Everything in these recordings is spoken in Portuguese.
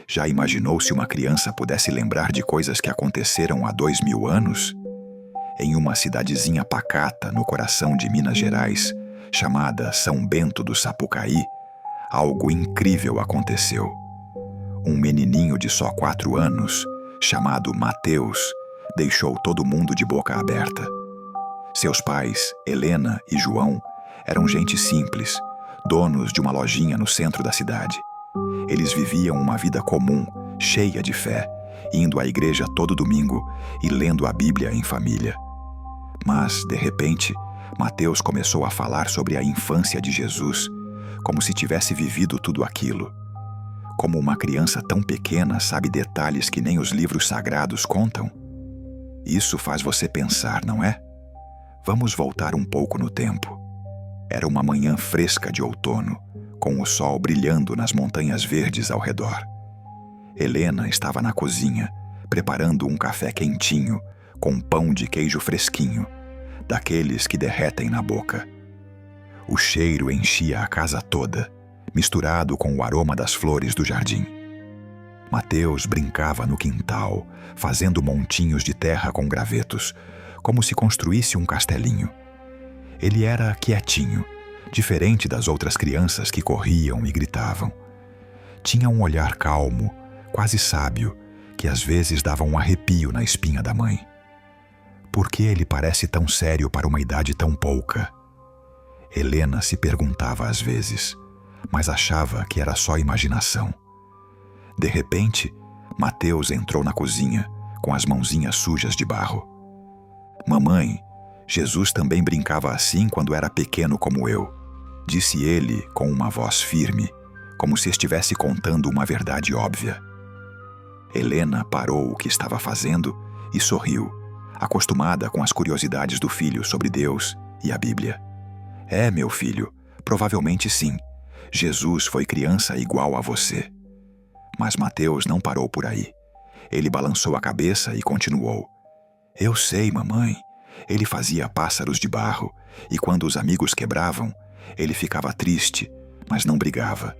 Já imaginou se uma criança pudesse lembrar de coisas que aconteceram há 2000 anos? Em uma cidadezinha pacata no coração de Minas Gerais, chamada São Bento do Sapucaí, algo incrível aconteceu. Um menininho de só 4 anos, chamado Mateus, deixou todo mundo de boca aberta. Seus pais, Helena e João, eram gente simples, donos de uma lojinha no centro da cidade. Eles viviam uma vida comum, cheia de fé, indo à igreja todo domingo e lendo a Bíblia em família. Mas, de repente, Mateus começou a falar sobre a infância de Jesus, como se tivesse vivido tudo aquilo. Como uma criança tão pequena sabe detalhes que nem os livros sagrados contam? Isso faz você pensar, não é? Vamos voltar um pouco no tempo. Era uma manhã fresca de outono, com o sol brilhando nas montanhas verdes ao redor. Helena estava na cozinha, preparando um café quentinho, com pão de queijo fresquinho, daqueles que derretem na boca. O cheiro enchia a casa toda, misturado com o aroma das flores do jardim. Mateus brincava no quintal, fazendo montinhos de terra com gravetos, como se construísse um castelinho. Ele era quietinho, diferente das outras crianças que corriam e gritavam. Tinha um olhar calmo, quase sábio, que às vezes dava um arrepio na espinha da mãe. Por que ele parece tão sério para uma idade tão pouca? Helena se perguntava às vezes, mas achava que era só imaginação. De repente, Mateus entrou na cozinha, com as mãozinhas sujas de barro. Mamãe, Jesus também brincava assim quando era pequeno como eu, disse ele com uma voz firme, como se estivesse contando uma verdade óbvia. Helena parou o que estava fazendo e sorriu, acostumada com as curiosidades do filho sobre Deus e a Bíblia. É, meu filho, provavelmente sim. Jesus foi criança igual a você. Mas Mateus não parou por aí. Ele balançou a cabeça e continuou. Eu sei, mamãe. Ele fazia pássaros de barro, e quando os amigos quebravam, ele ficava triste, mas não brigava.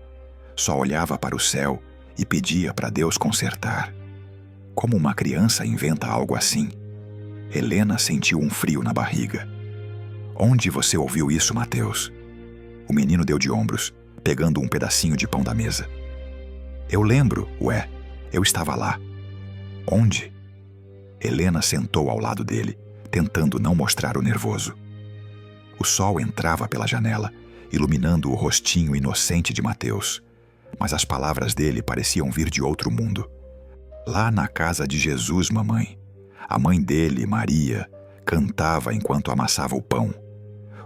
Só olhava para o céu e pedia para Deus consertar. Como uma criança inventa algo assim? Helena sentiu um frio na barriga. Onde você ouviu isso, Mateus? O menino deu de ombros, pegando um pedacinho de pão da mesa. Eu lembro, eu estava lá. Onde? Helena sentou ao lado dele, tentando não mostrar o nervoso. O sol entrava pela janela, iluminando o rostinho inocente de Mateus, mas as palavras dele pareciam vir de outro mundo. Lá na casa de Jesus, mamãe. A mãe dele, Maria, cantava enquanto amassava o pão.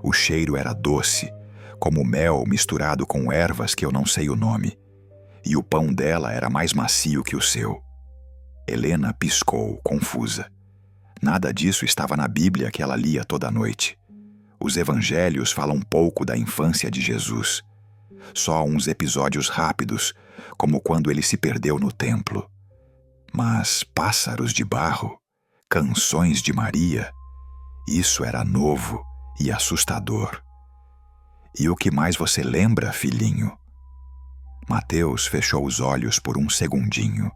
O cheiro era doce, como mel misturado com ervas que eu não sei o nome. E o pão dela era mais macio que o seu. Helena piscou, confusa. Nada disso estava na Bíblia que ela lia toda noite. Os evangelhos falam pouco da infância de Jesus. Só uns episódios rápidos, como quando ele se perdeu no templo. Mas pássaros de barro, canções de Maria, isso era novo e assustador. E o que mais você lembra, filhinho? Mateus fechou os olhos por um segundinho,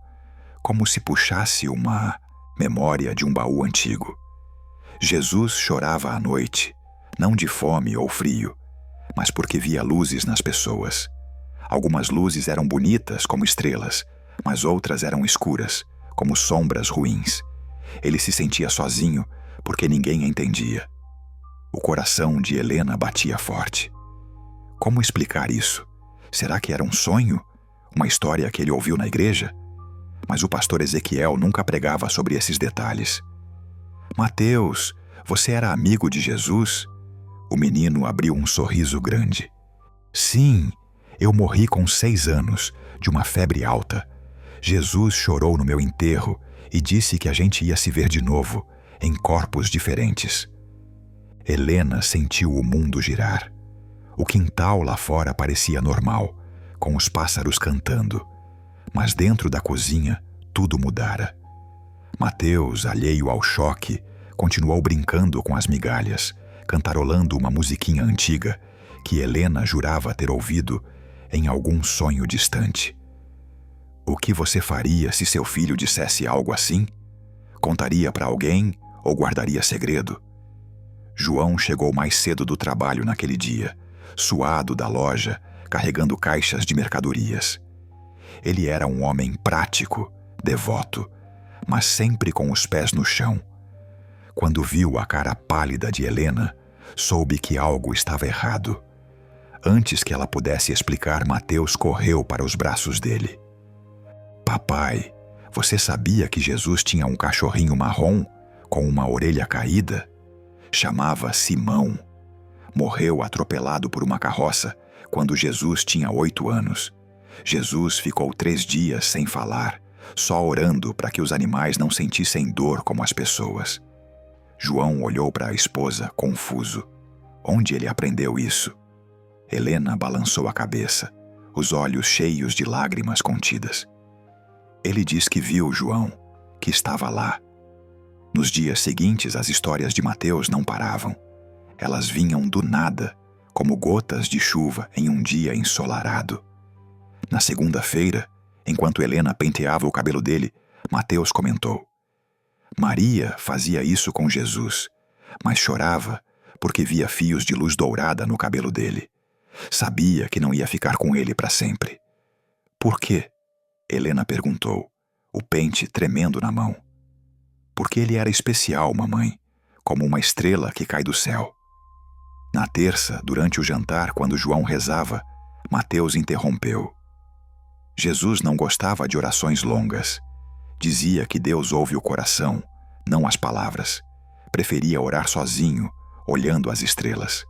como se puxasse uma memória de um baú antigo. Jesus chorava à noite, não de fome ou frio, mas porque via luzes nas pessoas. Algumas luzes eram bonitas como estrelas, mas outras eram escuras, como sombras ruins. Ele se sentia sozinho porque ninguém entendia. O coração de Helena batia forte. Como explicar isso? Será que era um sonho? Uma história que ele ouviu na igreja? Mas o pastor Ezequiel nunca pregava sobre esses detalhes. Mateus, você era amigo de Jesus? O menino abriu um sorriso grande. Sim, eu morri com 6 anos, de uma febre alta. Jesus chorou no meu enterro e disse que a gente ia se ver de novo, em corpos diferentes. Helena sentiu o mundo girar. O quintal lá fora parecia normal, com os pássaros cantando. Mas dentro da cozinha, tudo mudara. Mateus, alheio ao choque, continuou brincando com as migalhas, cantarolando uma musiquinha antiga que Helena jurava ter ouvido em algum sonho distante. O que você faria se seu filho dissesse algo assim? Contaria para alguém ou guardaria segredo? João chegou mais cedo do trabalho naquele dia, suado da loja, carregando caixas de mercadorias. Ele era um homem prático, devoto, mas sempre com os pés no chão. Quando viu a cara pálida de Helena, soube que algo estava errado. Antes que ela pudesse explicar, Mateus correu para os braços dele. Papai, você sabia que Jesus tinha um cachorrinho marrom com uma orelha caída? Chamava Simão. Morreu atropelado por uma carroça quando Jesus tinha 8 anos. Jesus ficou 3 dias sem falar, só orando para que os animais não sentissem dor como as pessoas. João olhou para a esposa, confuso. Onde ele aprendeu isso? Helena balançou a cabeça, os olhos cheios de lágrimas contidas. Ele diz que viu João, que estava lá. Nos dias seguintes, as histórias de Mateus não paravam. Elas vinham do nada, como gotas de chuva em um dia ensolarado. Na segunda-feira, enquanto Helena penteava o cabelo dele, Mateus comentou: Maria fazia isso com Jesus, mas chorava porque via fios de luz dourada no cabelo dele. Sabia que não ia ficar com ele para sempre. Por quê? Helena perguntou, o pente tremendo na mão. Porque ele era especial, mamãe, como uma estrela que cai do céu. Na terça, durante o jantar, quando João rezava, Mateus interrompeu. Jesus não gostava de orações longas. Dizia que Deus ouve o coração, não as palavras. Preferia orar sozinho, olhando as estrelas.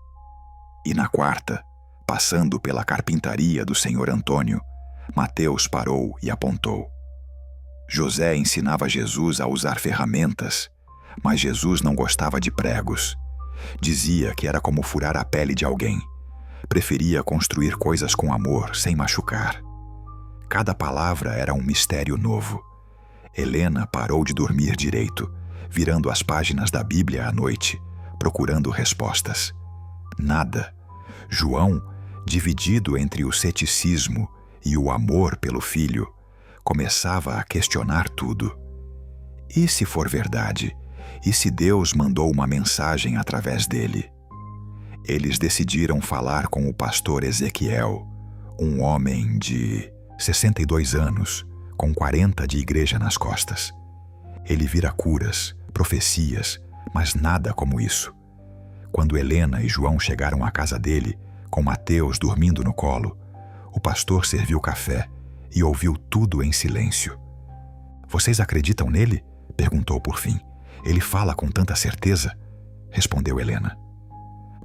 E na quarta, passando pela carpintaria do Senhor Antônio, Mateus parou e apontou. José ensinava Jesus a usar ferramentas, mas Jesus não gostava de pregos. Dizia que era como furar a pele de alguém. Preferia construir coisas com amor, sem machucar. Cada palavra era um mistério novo. Helena parou de dormir direito, virando as páginas da Bíblia à noite, procurando respostas. Nada. João, dividido entre o ceticismo e o amor pelo filho, começava a questionar tudo. E se for verdade? E se Deus mandou uma mensagem através dele? Eles decidiram falar com o pastor Ezequiel, um homem de 62 anos, com 40 de igreja nas costas. Ele vira curas, profecias, mas nada como isso. Quando Helena e João chegaram à casa dele, com Mateus dormindo no colo, o pastor serviu café e ouviu tudo em silêncio. Vocês acreditam nele? Perguntou por fim. Ele fala com tanta certeza? Respondeu Helena.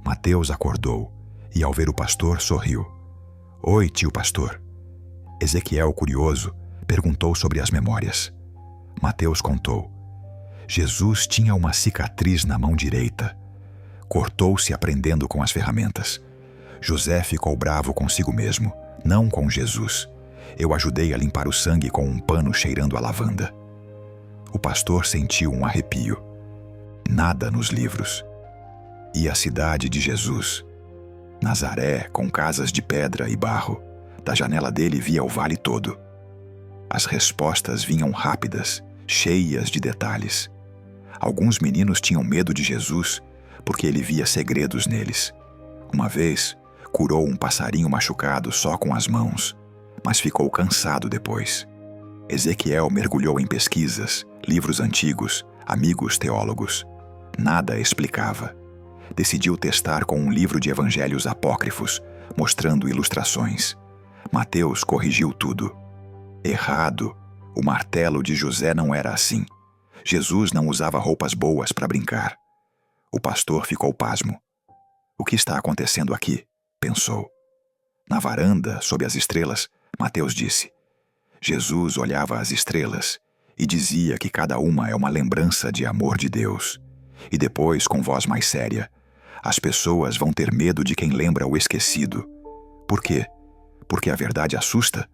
Mateus acordou e, ao ver o pastor, sorriu. Oi, tio pastor. Ezequiel, curioso, perguntou sobre as memórias. Mateus contou. Jesus tinha uma cicatriz na mão direita. Cortou-se aprendendo com as ferramentas. José ficou bravo consigo mesmo, não com Jesus. Eu ajudei a limpar o sangue com um pano cheirando a lavanda. O pastor sentiu um arrepio. Nada nos livros. E a cidade de Jesus? Nazaré, com casas de pedra e barro. Da janela dele via o vale todo. As respostas vinham rápidas, cheias de detalhes. Alguns meninos tinham medo de Jesus porque ele via segredos neles. Uma vez, curou um passarinho machucado só com as mãos, mas ficou cansado depois. Ezequiel mergulhou em pesquisas, livros antigos, amigos teólogos. Nada explicava. Decidiu testar com um livro de evangelhos apócrifos, mostrando ilustrações. Mateus corrigiu tudo. Errado. O martelo de José não era assim. Jesus não usava roupas boas para brincar. O pastor ficou pasmo. O que está acontecendo aqui? Pensou. Na varanda, sob as estrelas, Mateus disse. Jesus olhava as estrelas e dizia que cada uma é uma lembrança de amor de Deus. E depois, com voz mais séria, as pessoas vão ter medo de quem lembra o esquecido. Por quê? Porque a verdade assusta?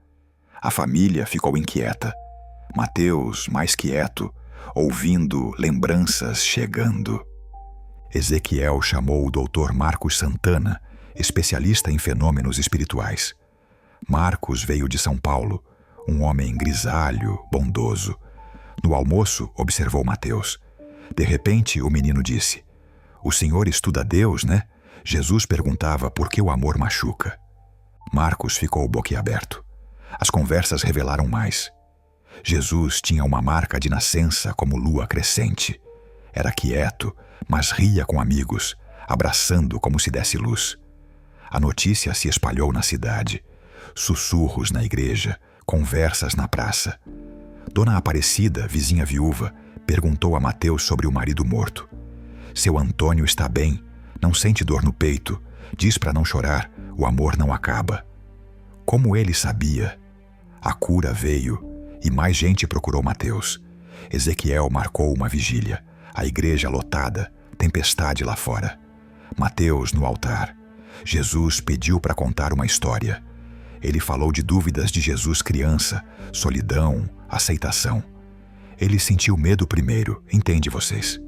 A família ficou inquieta. Mateus, mais quieto, ouvindo lembranças chegando. Ezequiel chamou o Dr. Marcos Santana, especialista em fenômenos espirituais. Marcos veio de São Paulo, um homem grisalho, bondoso. No almoço, observou Mateus. De repente, o menino disse: "O senhor estuda Deus, né?" Jesus perguntava por que o amor machuca. Marcos ficou boquiaberto. As conversas revelaram mais. Jesus tinha uma marca de nascença como lua crescente. Era quieto, mas ria com amigos, abraçando como se desse luz. A notícia se espalhou na cidade. Sussurros na igreja, conversas na praça. Dona Aparecida, vizinha viúva, perguntou a Mateus sobre o marido morto. Seu Antônio está bem, não sente dor no peito, diz para não chorar, o amor não acaba. Como ele sabia? A cura veio e mais gente procurou Mateus. Ezequiel marcou uma vigília, a igreja lotada, tempestade lá fora. Mateus no altar. Jesus pediu para contar uma história. Ele falou de dúvidas de Jesus criança, solidão, aceitação. Ele sentiu medo primeiro, entende vocês?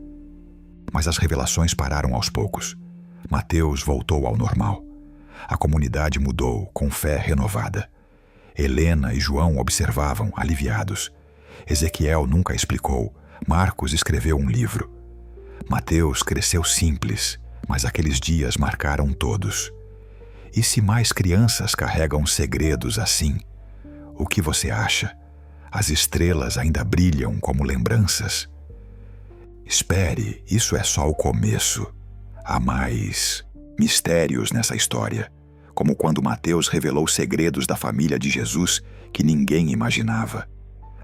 Mas as revelações pararam aos poucos. Mateus voltou ao normal. A comunidade mudou, com fé renovada. Helena e João observavam, aliviados. Ezequiel nunca explicou. Marcos escreveu um livro. Mateus cresceu simples, mas aqueles dias marcaram todos. E se mais crianças carregam segredos assim? O que você acha? As estrelas ainda brilham como lembranças? Espere, isso é só o começo. Há mais mistérios nessa história, como quando Mateus revelou segredos da família de Jesus que ninguém imaginava.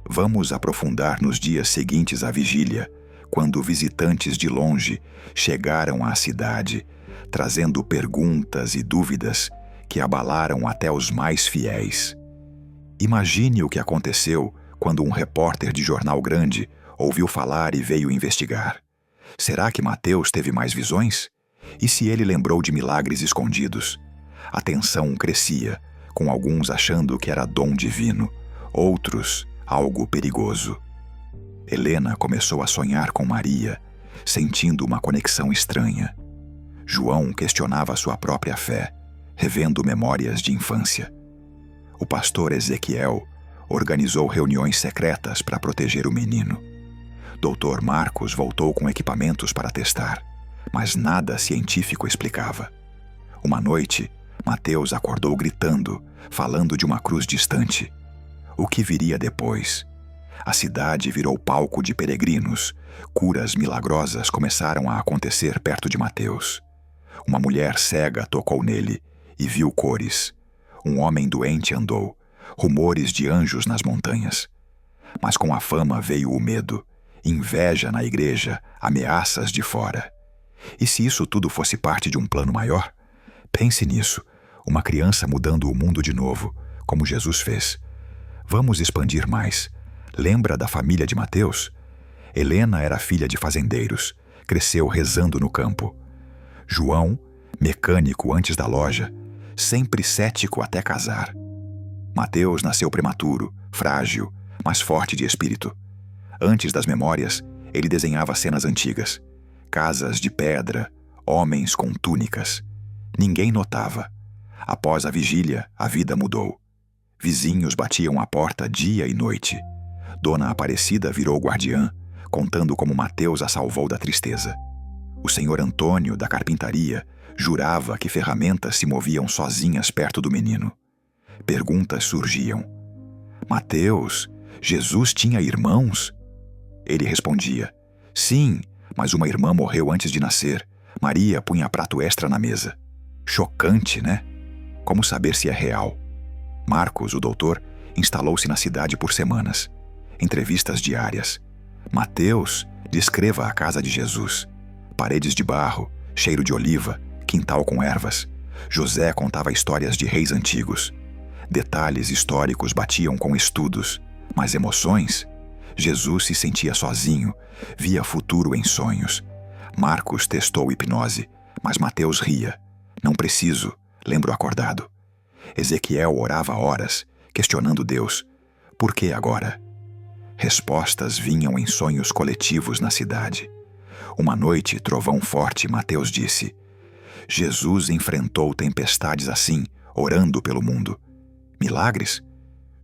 Vamos aprofundar nos dias seguintes à vigília, quando visitantes de longe chegaram à cidade, trazendo perguntas e dúvidas que abalaram até os mais fiéis. Imagine o que aconteceu quando um repórter de jornal grande ouviu falar e veio investigar. Será que Mateus teve mais visões? E se ele lembrou de milagres escondidos? A tensão crescia, com alguns achando que era dom divino, outros algo perigoso. Helena começou a sonhar com Maria, sentindo uma conexão estranha. João questionava sua própria fé, revendo memórias de infância. O pastor Ezequiel organizou reuniões secretas para proteger o menino. Dr. Marcos voltou com equipamentos para testar, mas nada científico explicava. Uma noite, Mateus acordou gritando, falando de uma cruz distante. O que viria depois? A cidade virou palco de peregrinos. Curas milagrosas começaram a acontecer perto de Mateus. Uma mulher cega tocou nele e viu cores. Um homem doente andou. Rumores de anjos nas montanhas. Mas com a fama veio o medo, inveja na igreja, ameaças de fora. E se isso tudo fosse parte de um plano maior? Pense nisso, uma criança mudando o mundo de novo, como Jesus fez. Vamos expandir mais. Lembra da família de Mateus? Helena era filha de fazendeiros, cresceu rezando no campo. João, mecânico antes da loja, sempre cético até casar. Mateus nasceu prematuro, frágil, mas forte de espírito. Antes das memórias, ele desenhava cenas antigas. Casas de pedra, homens com túnicas. Ninguém notava. Após a vigília, a vida mudou. Vizinhos batiam à porta dia e noite. Dona Aparecida virou guardiã, contando como Mateus a salvou da tristeza. O senhor Antônio, da carpintaria, jurava que ferramentas se moviam sozinhas perto do menino. Perguntas surgiam. Mateus, Jesus tinha irmãos? Ele respondia, sim, mas uma irmã morreu antes de nascer. Maria punha prato extra na mesa. Chocante, né? Como saber se é real? Marcos, o doutor, instalou-se na cidade por semanas. Entrevistas diárias. Mateus, descreva a casa de Jesus. Paredes de barro, cheiro de oliva, quintal com ervas. José contava histórias de reis antigos. Detalhes históricos batiam com estudos, mas emoções? Jesus se sentia sozinho, via futuro em sonhos. Marcos testou hipnose, mas Mateus ria. Não preciso, lembro acordado. Ezequiel orava horas, questionando Deus. Por que agora? Respostas vinham em sonhos coletivos na cidade. Uma noite, trovão forte, Mateus disse: Jesus enfrentou tempestades assim, orando pelo mundo. Milagres?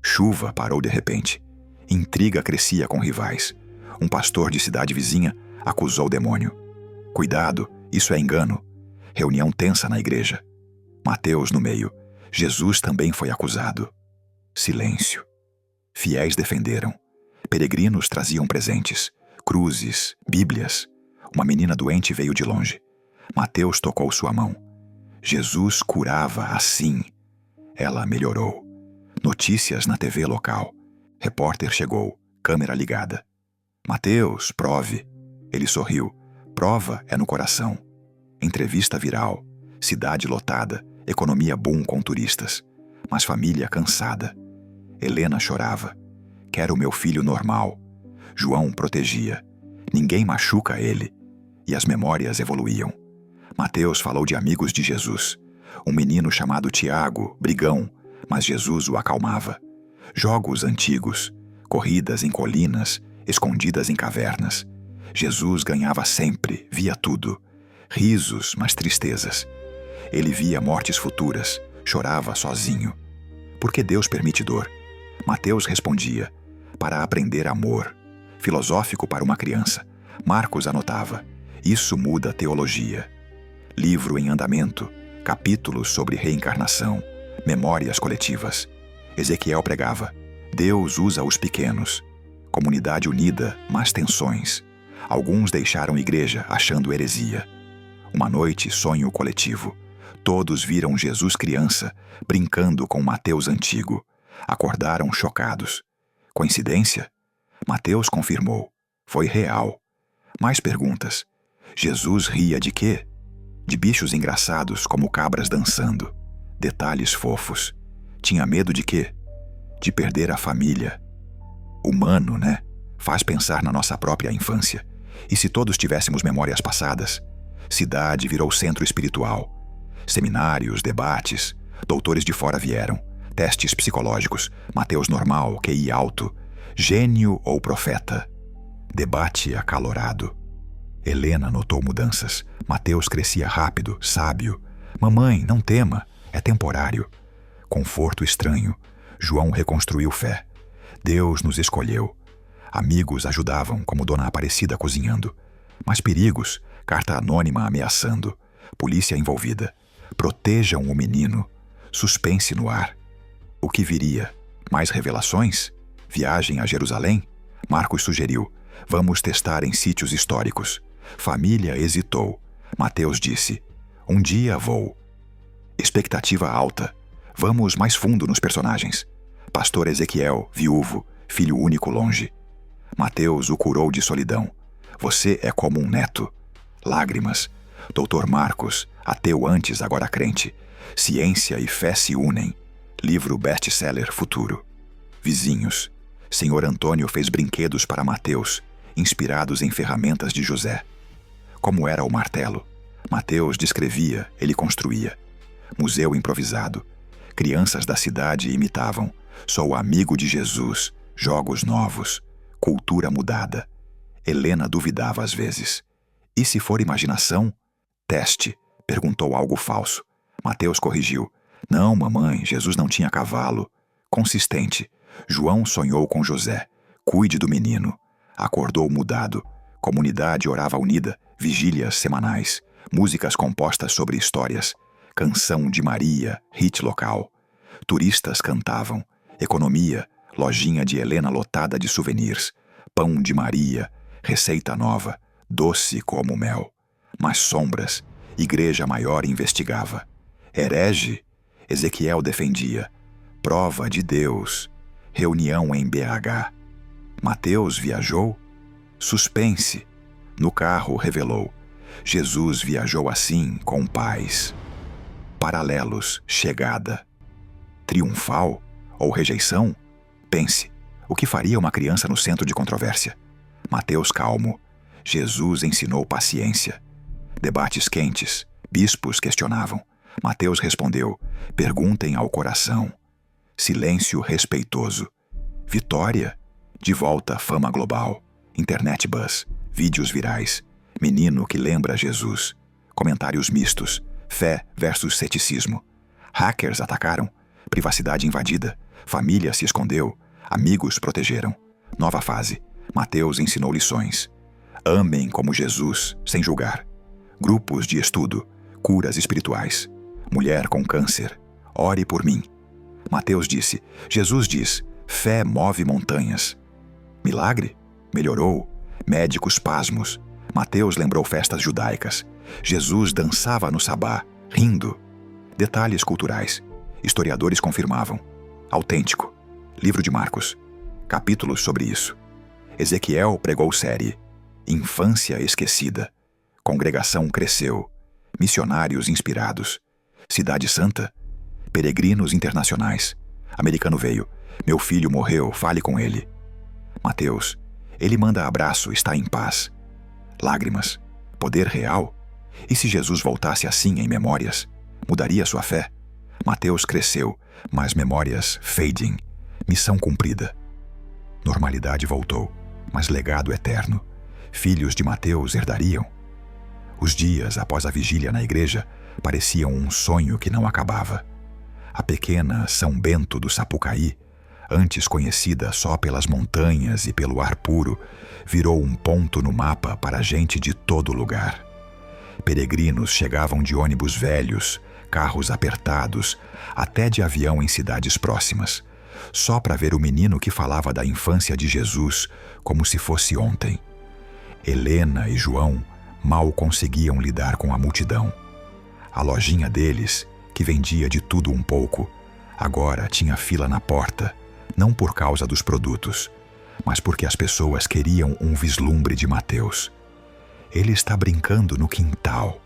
Chuva parou de repente. Intriga crescia com rivais. Um pastor de cidade vizinha acusou o demônio. Cuidado, isso é engano. Reunião tensa na igreja. Mateus no meio. Jesus também foi acusado. Silêncio. Fiéis defenderam. Peregrinos traziam presentes, cruzes, bíblias. Uma menina doente veio de longe. Mateus tocou sua mão. Jesus curava assim. Ela melhorou. Notícias na TV local. Repórter chegou, câmera ligada. Mateus, prove. Ele sorriu. Prova é no coração. Entrevista viral. Cidade lotada. Economia boom com turistas. Mas família cansada. Helena chorava. Quero meu filho normal. João protegia. Ninguém machuca ele. E as memórias evoluíam. Mateus falou de amigos de Jesus. Um menino chamado Tiago, brigão, mas Jesus o acalmava. Jogos antigos, corridas em colinas, escondidas em cavernas. Jesus ganhava sempre, via tudo. Risos, mas tristezas. Ele via mortes futuras, chorava sozinho. Por que Deus permite dor? Mateus respondia, para aprender amor. Filosófico para uma criança. Marcos anotava, isso muda a teologia. Livro em andamento, capítulos sobre reencarnação, memórias coletivas. Ezequiel pregava, Deus usa os pequenos. Comunidade unida, mas tensões. Alguns deixaram igreja achando heresia. Uma noite, sonho coletivo. Todos viram Jesus criança, brincando com Mateus antigo. Acordaram chocados. Coincidência? Mateus confirmou. Foi real. Mais perguntas. Jesus ria de quê? De bichos engraçados como cabras dançando. Detalhes fofos. Tinha medo de quê? De perder a família. Humano, né? Faz pensar na nossa própria infância. E se todos tivéssemos memórias passadas? Cidade virou centro espiritual. Seminários, debates. Doutores de fora vieram. Testes psicológicos. Mateus normal, QI alto. Gênio ou profeta? Debate acalorado. Helena notou mudanças. Mateus crescia rápido, sábio. Mamãe, não tema, é temporário. Conforto estranho. João reconstruiu fé. Deus nos escolheu. Amigos ajudavam, como Dona Aparecida cozinhando. Mas perigos, carta anônima ameaçando. Polícia envolvida. Protejam o menino. Suspense no ar. O que viria? Mais revelações? Viagem a Jerusalém? Marcos sugeriu. Vamos testar em sítios históricos. Família hesitou. Mateus disse, um dia vou. Expectativa alta. Vamos mais fundo nos personagens. Pastor Ezequiel, viúvo, filho único longe. Mateus o curou de solidão. Você é como um neto. Lágrimas. Doutor Marcos, ateu antes, agora crente. Ciência e fé se unem. Livro best-seller futuro. Vizinhos. Senhor Antônio fez brinquedos para Mateus, inspirados em ferramentas de José. Como era o martelo? Mateus descrevia, ele construía. Museu improvisado. Crianças da cidade imitavam. Sou amigo de Jesus. Jogos novos. Cultura mudada. Helena duvidava às vezes. E se for imaginação? Teste. Perguntou algo falso. Mateus corrigiu. Não, mamãe, Jesus não tinha cavalo. Consistente. João sonhou com José. Cuide do menino. Acordou mudado. Comunidade orava unida. Vigílias semanais. Músicas compostas sobre histórias. Canção de Maria, hit local. Turistas cantavam. Economia, lojinha de Helena lotada de souvenirs. Pão de Maria, receita nova, doce como mel. Mas sombras, igreja maior investigava. Herege, Ezequiel defendia. Prova de Deus, reunião em BH. Mateus viajou? Suspense. No carro revelou. Jesus viajou assim com paz. Paralelos, chegada. Triunfal ou rejeição? Pense, o que faria uma criança no centro de controvérsia? Mateus calmo. Jesus ensinou paciência. Debates quentes, bispos questionavam. Mateus respondeu, perguntem ao coração. Silêncio respeitoso. Vitória. De volta fama global. Internet buzz. Vídeos virais. Menino que lembra Jesus. Comentários mistos. Fé versus ceticismo. Hackers atacaram. Privacidade invadida. Família se escondeu, amigos protegeram. Nova fase. Mateus ensinou lições. Amem como Jesus, sem julgar. Grupos de estudo, curas espirituais. Mulher com câncer, ore por mim. Mateus disse, Jesus diz, fé move montanhas. Milagre? Melhorou. Médicos pasmos. Mateus lembrou festas judaicas. Jesus dançava no sabá, rindo. Detalhes culturais. Historiadores confirmavam. Autêntico. Livro de Marcos. Capítulos sobre isso. Ezequiel pregou série. Infância esquecida. Congregação cresceu. Missionários inspirados. Cidade Santa. Peregrinos internacionais. Americano veio. Meu filho morreu, fale com ele. Mateus. Ele manda abraço, está em paz. Lágrimas. Poder real? E se Jesus voltasse assim em Memórias? Mudaria sua fé? Mateus cresceu, mas Memórias fading. Missão cumprida. Normalidade voltou, mas legado eterno. Filhos de Mateus herdariam. Os dias após a vigília na igreja pareciam um sonho que não acabava. A pequena São Bento do Sapucaí, antes conhecida só pelas montanhas e pelo ar puro, virou um ponto no mapa para gente de todo lugar. Peregrinos chegavam de ônibus velhos, carros apertados, até de avião em cidades próximas, só para ver o menino que falava da infância de Jesus como se fosse ontem. Helena e João mal conseguiam lidar com a multidão. A lojinha deles, que vendia de tudo um pouco, agora tinha fila na porta, não por causa dos produtos, mas porque as pessoas queriam um vislumbre de Mateus. Ele está brincando no quintal,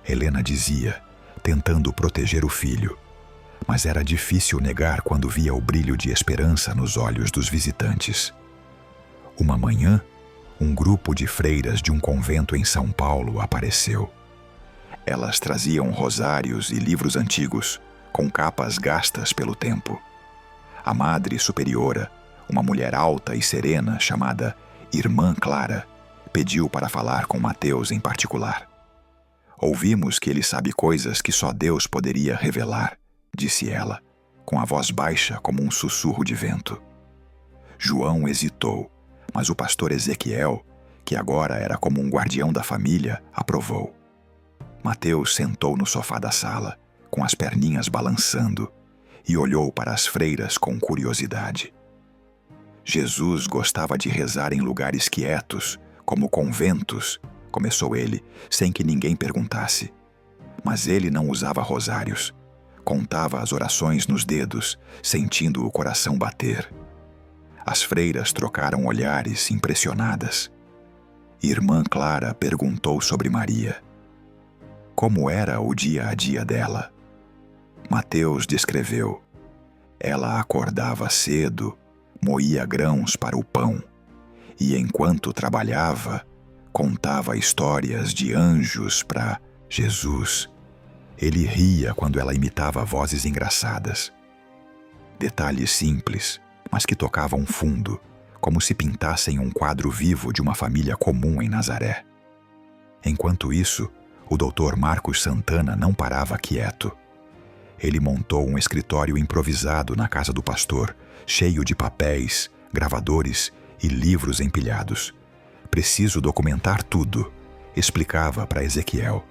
Helena dizia, tentando proteger o filho. Mas era difícil negar quando via o brilho de esperança nos olhos dos visitantes. Uma manhã, um grupo de freiras de um convento em São Paulo apareceu. Elas traziam rosários e livros antigos, com capas gastas pelo tempo. A Madre Superiora, uma mulher alta e serena chamada Irmã Clara, pediu para falar com Mateus em particular. Ouvimos que ele sabe coisas que só Deus poderia revelar, disse ela, com a voz baixa como um sussurro de vento. João hesitou, mas o pastor Ezequiel, que agora era como um guardião da família, aprovou. Mateus sentou no sofá da sala, com as perninhas balançando, e olhou para as freiras com curiosidade. Jesus gostava de rezar em lugares quietos, como conventos, começou ele, sem que ninguém perguntasse. Mas ele não usava rosários. Contava as orações nos dedos, sentindo o coração bater. As freiras trocaram olhares impressionadas. Irmã Clara perguntou sobre Maria. Como era o dia a dia dela? Mateus descreveu. Ela acordava cedo, moía grãos para o pão, e enquanto trabalhava, contava histórias de anjos para Jesus. Ele ria quando ela imitava vozes engraçadas. Detalhes simples, mas que tocavam fundo, como se pintassem um quadro vivo de uma família comum em Nazaré. Enquanto isso, o Dr. Marcos Santana não parava quieto. Ele montou um escritório improvisado na casa do pastor, cheio de papéis, gravadores e livros empilhados. Preciso documentar tudo, explicava para Ezequiel.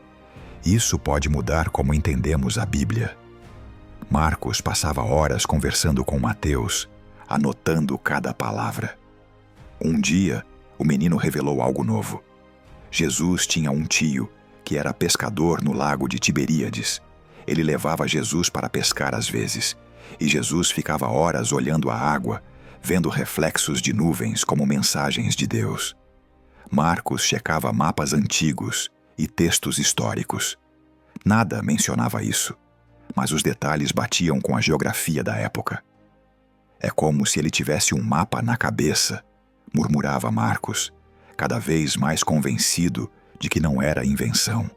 Isso pode mudar como entendemos a Bíblia. Marcos passava horas conversando com Mateus, anotando cada palavra. Um dia, o menino revelou algo novo. Jesus tinha um tio que era pescador no lago de Tiberíades. Ele levava Jesus para pescar às vezes, e Jesus ficava horas olhando a água, vendo reflexos de nuvens como mensagens de Deus. Marcos checava mapas antigos e textos históricos. Nada mencionava isso, mas os detalhes batiam com a geografia da época. É como se ele tivesse um mapa na cabeça, murmurava Marcos, cada vez mais convencido de que não era invenção.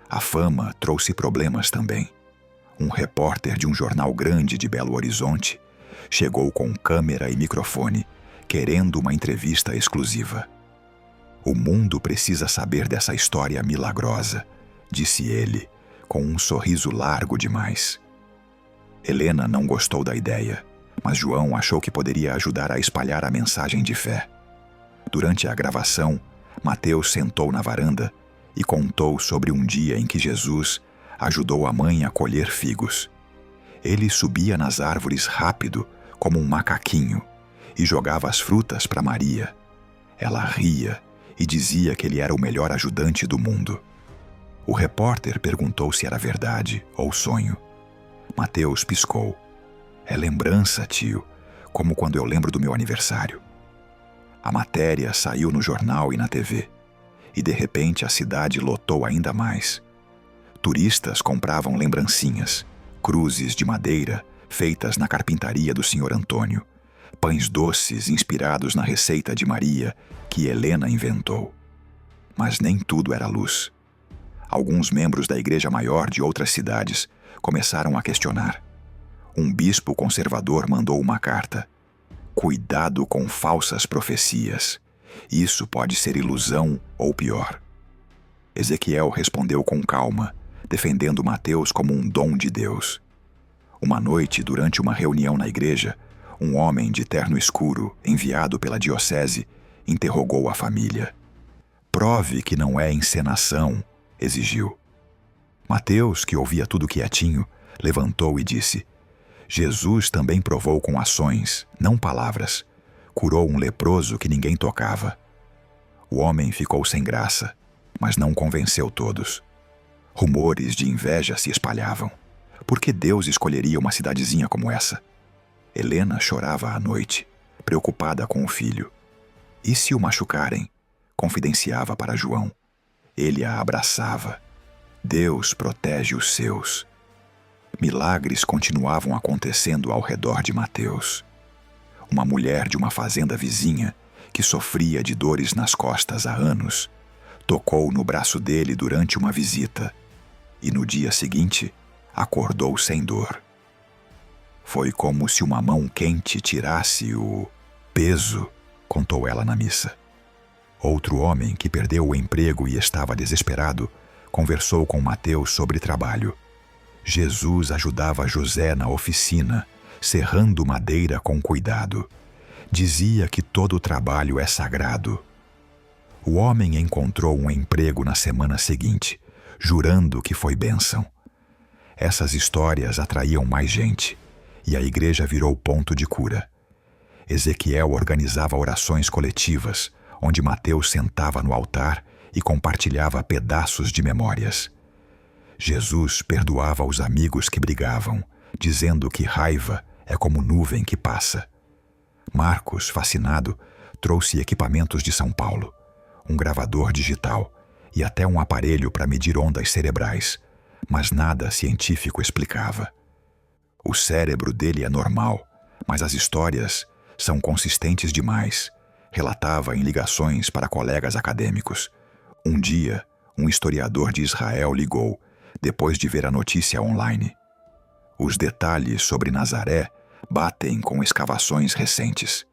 A fama trouxe problemas também. Um repórter de um jornal grande de Belo Horizonte chegou com câmera e microfone, querendo uma entrevista exclusiva. O mundo precisa saber dessa história milagrosa, disse ele, com um sorriso largo demais. Helena não gostou da ideia, mas João achou que poderia ajudar a espalhar a mensagem de fé. Durante a gravação, Mateus sentou na varanda e contou sobre um dia em que Jesus ajudou a mãe a colher figos. Ele subia nas árvores rápido, como um macaquinho, e jogava as frutas para Maria. Ela ria e dizia que ele era o melhor ajudante do mundo. O repórter perguntou se era verdade ou sonho. Mateus piscou. É lembrança, tio, como quando eu lembro do meu aniversário. A matéria saiu no jornal e na TV, e de repente a cidade lotou ainda mais. Turistas compravam lembrancinhas, cruzes de madeira feitas na carpintaria do Sr. Antônio, pães doces inspirados na receita de Maria que Helena inventou. Mas nem tudo era luz. Alguns membros da Igreja Maior de outras cidades começaram a questionar. Um bispo conservador mandou uma carta. Cuidado com falsas profecias. Isso pode ser ilusão ou pior. Ezequiel respondeu com calma, defendendo Mateus como um dom de Deus. Uma noite, durante uma reunião na igreja, um homem de terno escuro, enviado pela diocese, interrogou a família. Prove que não é encenação, exigiu. Mateus, que ouvia tudo quietinho, levantou e disse: Jesus também provou com ações, não palavras. Curou um leproso que ninguém tocava. O homem ficou sem graça, mas não convenceu todos. Rumores de inveja se espalhavam. Por que Deus escolheria uma cidadezinha como essa? Helena chorava à noite, preocupada com o filho. E se o machucarem? Confidenciava para João. Ele a abraçava. Deus protege os seus. Milagres continuavam acontecendo ao redor de Mateus. Uma mulher de uma fazenda vizinha, que sofria de dores nas costas há anos, tocou no braço dele durante uma visita e no dia seguinte acordou sem dor. Foi como se uma mão quente tirasse o peso, contou ela na missa. Outro homem que perdeu o emprego e estava desesperado conversou com Mateus sobre trabalho. Jesus ajudava José na oficina, serrando madeira com cuidado. Dizia que todo trabalho é sagrado. O homem encontrou um emprego na semana seguinte, jurando que foi bênção. Essas histórias atraíam mais gente, e a igreja virou ponto de cura. Ezequiel organizava orações coletivas, onde Mateus sentava no altar e compartilhava pedaços de memórias. Jesus perdoava os amigos que brigavam, dizendo que raiva é como nuvem que passa. Marcos, fascinado, trouxe equipamentos de São Paulo, um gravador digital e até um aparelho para medir ondas cerebrais, mas nada científico explicava. O cérebro dele é normal, mas as histórias são consistentes demais, relatava em ligações para colegas acadêmicos. Um dia, um historiador de Israel ligou, depois de ver a notícia online. Os detalhes sobre Nazaré batem com escavações recentes,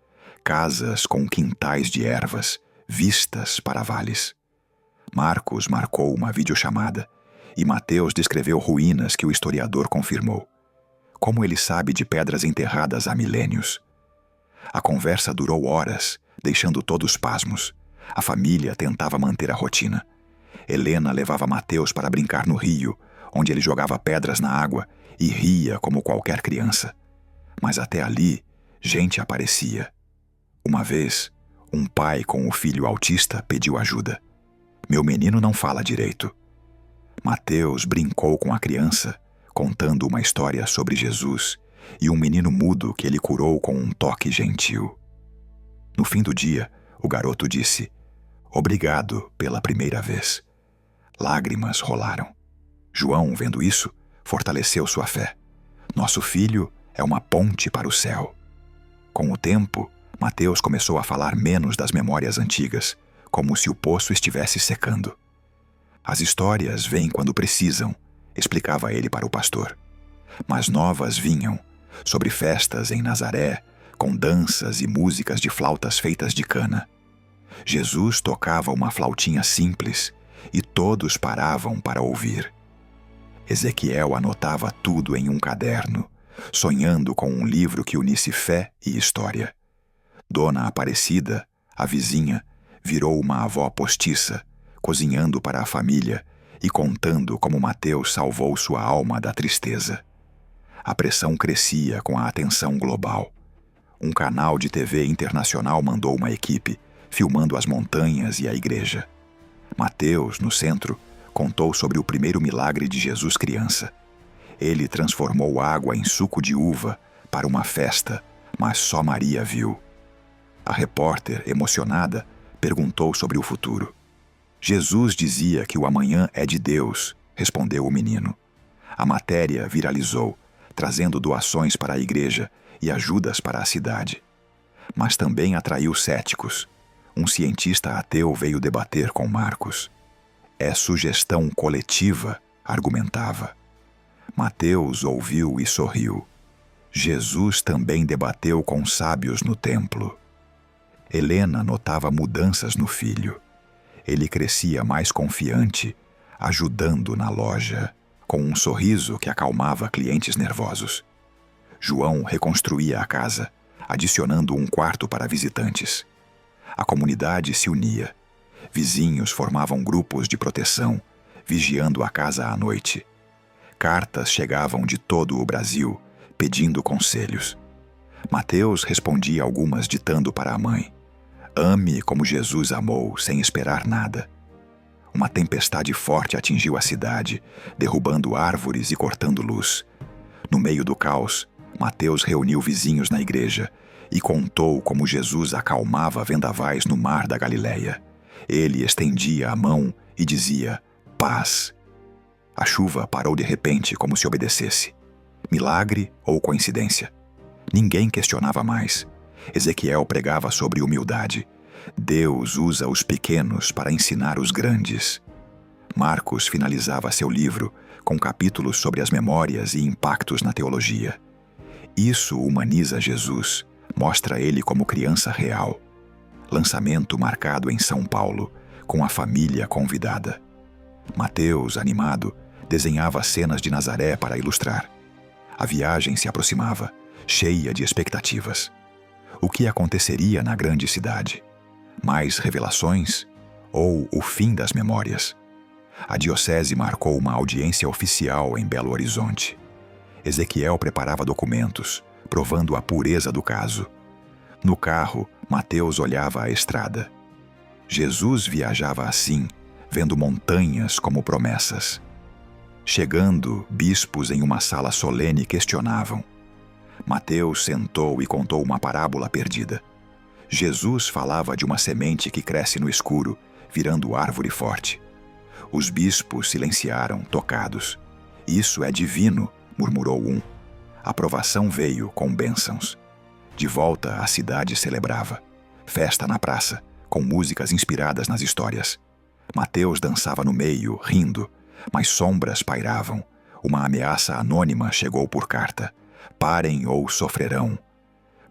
casas com quintais de ervas, vistas para vales. Marcos marcou uma videochamada e Mateus descreveu ruínas que o historiador confirmou. Como ele sabe de pedras enterradas há milênios? A conversa durou horas, deixando todos pasmos. A família tentava manter a rotina. Helena levava Mateus para brincar no rio, onde ele jogava pedras na água e ria como qualquer criança. Mas até ali, gente aparecia. Uma vez, um pai com o filho autista pediu ajuda. Meu menino não fala direito. Mateus brincou com a criança, contando uma história sobre Jesus e um menino mudo que ele curou com um toque gentil. No fim do dia, o garoto disse: "Obrigado pela primeira vez." Lágrimas rolaram. João, vendo isso, fortaleceu sua fé. Nosso filho é uma ponte para o céu. Com o tempo, Mateus começou a falar menos das memórias antigas, como se o poço estivesse secando. As histórias vêm quando precisam, explicava ele para o pastor. Mas novas vinham, sobre festas em Nazaré, com danças e músicas de flautas feitas de cana. Jesus tocava uma flautinha simples e todos paravam para ouvir. Ezequiel anotava tudo em um caderno, sonhando com um livro que unisse fé e história. Dona Aparecida, a vizinha, virou uma avó postiça, cozinhando para a família e contando como Mateus salvou sua alma da tristeza. A pressão crescia com a atenção global. Um canal de TV internacional mandou uma equipe, filmando as montanhas e a igreja. Mateus, no centro, contou sobre o primeiro milagre de Jesus criança. Ele transformou água em suco de uva para uma festa, mas só Maria viu. A repórter, emocionada, perguntou sobre o futuro. Jesus dizia que o amanhã é de Deus, respondeu o menino. A matéria viralizou, trazendo doações para a igreja e ajudas para a cidade. Mas também atraiu céticos. Um cientista ateu veio debater com Marcos. É sugestão coletiva, argumentava. Mateus ouviu e sorriu. Jesus também debateu com sábios no templo. Helena notava mudanças no filho. Ele crescia mais confiante, ajudando na loja, com um sorriso que acalmava clientes nervosos. João reconstruía a casa, adicionando um quarto para visitantes. A comunidade se unia. Vizinhos formavam grupos de proteção, vigiando a casa à noite. Cartas chegavam de todo o Brasil, pedindo conselhos. Mateus respondia algumas ditando para a mãe. Ame como Jesus amou, sem esperar nada. Uma tempestade forte atingiu a cidade, derrubando árvores e cortando luz. No meio do caos, Mateus reuniu vizinhos na igreja e contou como Jesus acalmava vendavais no mar da Galileia. Ele estendia a mão e dizia, paz. A chuva parou de repente como se obedecesse. Milagre ou coincidência? Ninguém questionava mais. Ezequiel pregava sobre humildade. Deus usa os pequenos para ensinar os grandes. Marcos finalizava seu livro com capítulos sobre as memórias e impactos na teologia. Isso humaniza Jesus, mostra ele como criança real. Lançamento marcado em São Paulo, com a família convidada. Mateus, animado, desenhava cenas de Nazaré para ilustrar. A viagem se aproximava, cheia de expectativas. O que aconteceria na grande cidade? Mais revelações? Ou o fim das memórias? A diocese marcou uma audiência oficial em Belo Horizonte. Ezequiel preparava documentos, provando a pureza do caso. No carro, Mateus olhava a estrada. Jesus viajava assim, vendo montanhas como promessas. Chegando, bispos em uma sala solene questionavam. Mateus sentou e contou uma parábola perdida. Jesus falava de uma semente que cresce no escuro, virando árvore forte. Os bispos silenciaram, tocados. Isso é divino, murmurou um. A aprovação veio com bênçãos. De volta, a cidade celebrava. Festa na praça, com músicas inspiradas nas histórias. Mateus dançava no meio, rindo, mas sombras pairavam. Uma ameaça anônima chegou por carta. Parem ou sofrerão.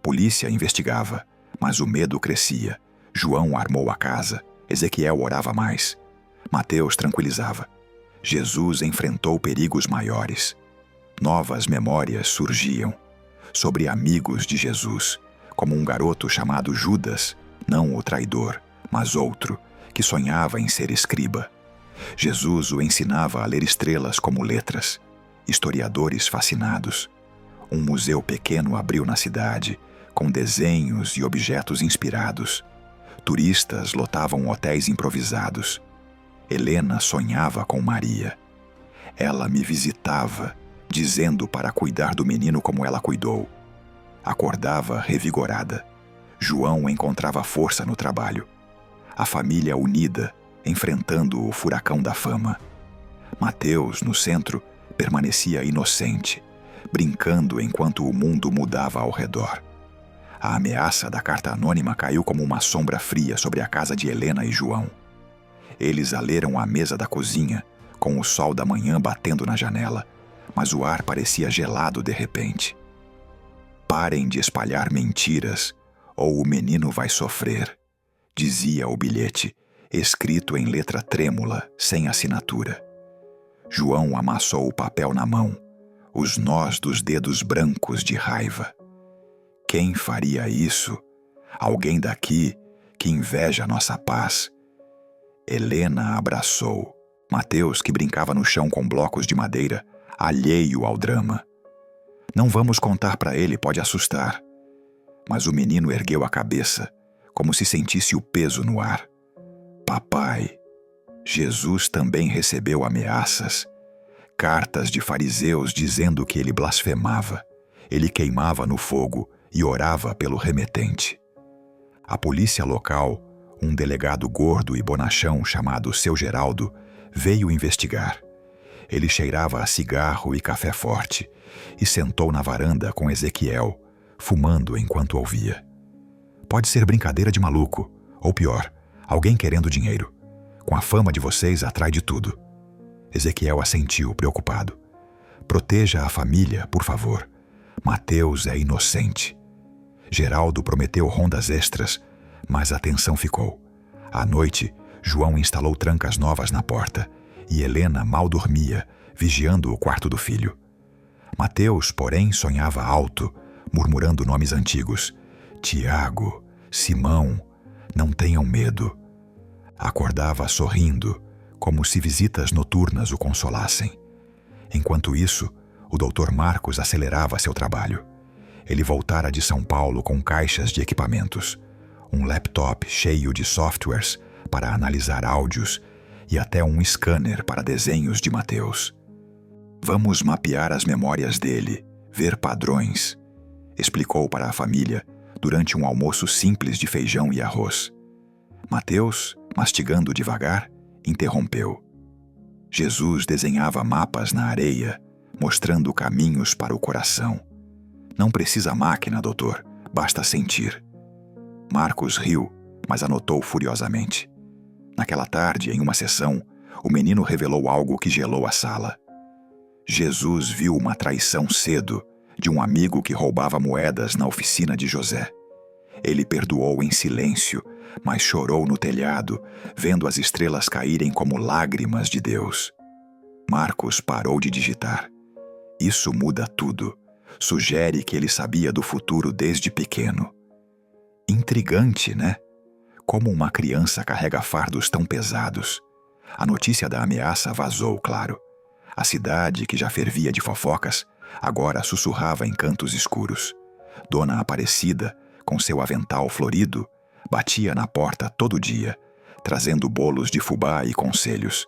Polícia investigava, mas o medo crescia. João armou a casa. Ezequiel orava mais. Mateus tranquilizava. Jesus enfrentou perigos maiores. Novas memórias surgiam. Sobre amigos de Jesus, como um garoto chamado Judas, não o traidor, mas outro, que sonhava em ser escriba. Jesus o ensinava a ler estrelas como letras. Historiadores fascinados. Um museu pequeno abriu na cidade, com desenhos e objetos inspirados. Turistas lotavam hotéis improvisados. Helena sonhava com Maria. Ela me visitava, dizendo para cuidar do menino como ela cuidou. Acordava revigorada. João encontrava força no trabalho. A família unida, enfrentando o furacão da fama. Mateus, no centro, permanecia inocente, brincando enquanto o mundo mudava ao redor. A ameaça da carta anônima caiu como uma sombra fria sobre a casa de Helena e João. Eles a leram à mesa da cozinha, com o sol da manhã batendo na janela, mas o ar parecia gelado de repente. Parem de espalhar mentiras, ou o menino vai sofrer, dizia o bilhete, escrito em letra trêmula, sem assinatura. João amassou o papel na mão. os nós dos dedos brancos de raiva. Quem faria isso? Alguém daqui que inveja nossa paz. Helena a abraçou. Mateus, que brincava no chão com blocos de madeira, alheio ao drama. Não vamos contar para ele, pode assustar. Mas o menino ergueu a cabeça, como se sentisse o peso no ar. Papai, Jesus também recebeu ameaças. Cartas de fariseus dizendo que ele blasfemava. Ele queimava no fogo e orava pelo remetente. A polícia local, um delegado gordo e bonachão chamado Seu Geraldo, veio investigar. Ele cheirava a cigarro e café forte e sentou na varanda com Ezequiel, fumando enquanto ouvia. Pode ser brincadeira de maluco, ou pior, alguém querendo dinheiro. Com a fama de vocês, atrai de tudo. Ezequiel assentiu, preocupado. Proteja a família, por favor. Mateus é inocente. Geraldo prometeu rondas extras, mas a tensão ficou. À noite, João instalou trancas novas na porta e Helena mal dormia, vigiando o quarto do filho. Mateus, porém, sonhava alto, murmurando nomes antigos. Tiago, Simão, não tenham medo. Acordava sorrindo, como se visitas noturnas o consolassem. Enquanto isso, o Dr. Marcos acelerava seu trabalho. Ele voltara de São Paulo com caixas de equipamentos, um laptop cheio de softwares para analisar áudios e até um scanner para desenhos de Mateus. Vamos mapear as memórias dele, ver padrões, explicou para a família durante um almoço simples de feijão e arroz. Mateus, mastigando devagar, interrompeu. Jesus desenhava mapas na areia, mostrando caminhos para o coração. Não precisa máquina, doutor, basta sentir. Marcos riu, mas anotou furiosamente. Naquela tarde, em uma sessão, o menino revelou algo que gelou a sala. Jesus viu uma traição cedo de um amigo que roubava moedas na oficina de José. Ele perdoou em silêncio, mas chorou no telhado, vendo as estrelas caírem como lágrimas de Deus. Marcos parou de digitar. Isso muda tudo. Sugere que ele sabia do futuro desde pequeno. Intrigante, né? Como uma criança carrega fardos tão pesados. A notícia da ameaça vazou, claro. A cidade, que já fervia de fofocas, agora sussurrava em cantos escuros. Dona Aparecida, com seu avental florido, batia na porta todo dia, trazendo bolos de fubá e conselhos.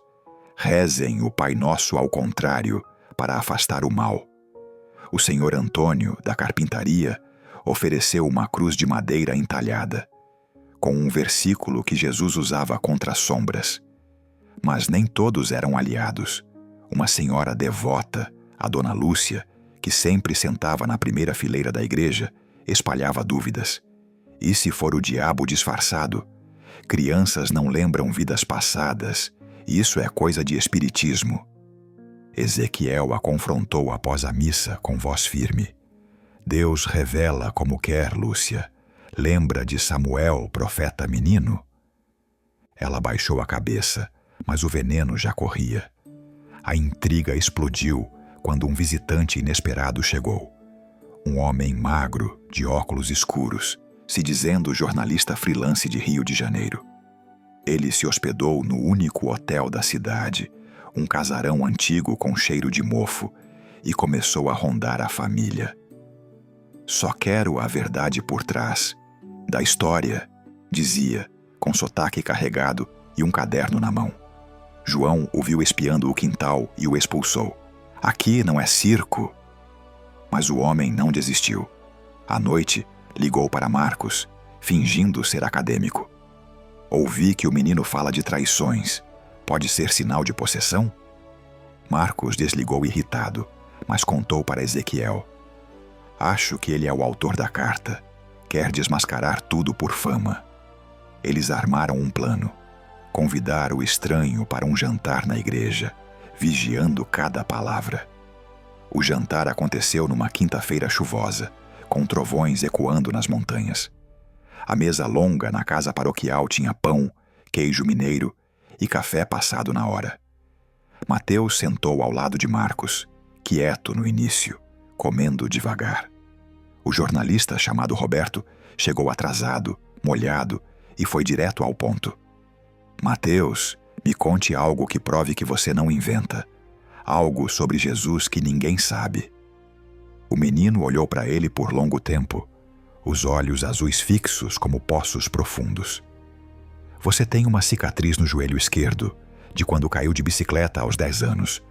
Rezem o Pai Nosso ao contrário, para afastar o mal. O senhor Antônio, da carpintaria, ofereceu uma cruz de madeira entalhada, com um versículo que Jesus usava contra as sombras. Mas nem todos eram aliados. Uma senhora devota, a dona Lúcia, que sempre sentava na primeira fileira da igreja, espalhava dúvidas. E se for o diabo disfarçado? Crianças não lembram vidas passadas, isso é coisa de espiritismo. Ezequiel a confrontou após a missa com voz firme. Deus revela como quer, Lúcia. Lembra de Samuel, profeta menino? Ela baixou a cabeça, mas o veneno já corria. A intriga explodiu quando um visitante inesperado chegou. Um homem magro, de óculos escuros, se dizendo jornalista freelance de Rio de Janeiro. Ele se hospedou no único hotel da cidade, um casarão antigo com cheiro de mofo, e começou a rondar a família. Só quero a verdade por trás da história, dizia, com sotaque carregado e um caderno na mão. João o viu espiando o quintal e o expulsou. Aqui não é circo. Mas o homem não desistiu. À noite, ligou para Marcos, fingindo ser acadêmico. Ouvi que o menino fala de traições. Pode ser sinal de possessão? Marcos desligou irritado, mas contou para Ezequiel. Acho que ele é o autor da carta. Quer desmascarar tudo por fama. Eles armaram um plano. Convidar o estranho para um jantar na igreja, vigiando cada palavra. O jantar aconteceu numa quinta-feira chuvosa, com trovões ecoando nas montanhas. A mesa longa na casa paroquial tinha pão, queijo mineiro e café passado na hora. Mateus sentou ao lado de Marcos, quieto no início, comendo devagar. O jornalista chamado Roberto chegou atrasado, molhado e foi direto ao ponto. Mateus, me conte algo que prove que você não inventa. Algo sobre Jesus que ninguém sabe. O menino olhou para ele por longo tempo, os olhos azuis fixos como poços profundos. Você tem uma cicatriz no joelho esquerdo, de quando caiu de bicicleta aos 10 anos.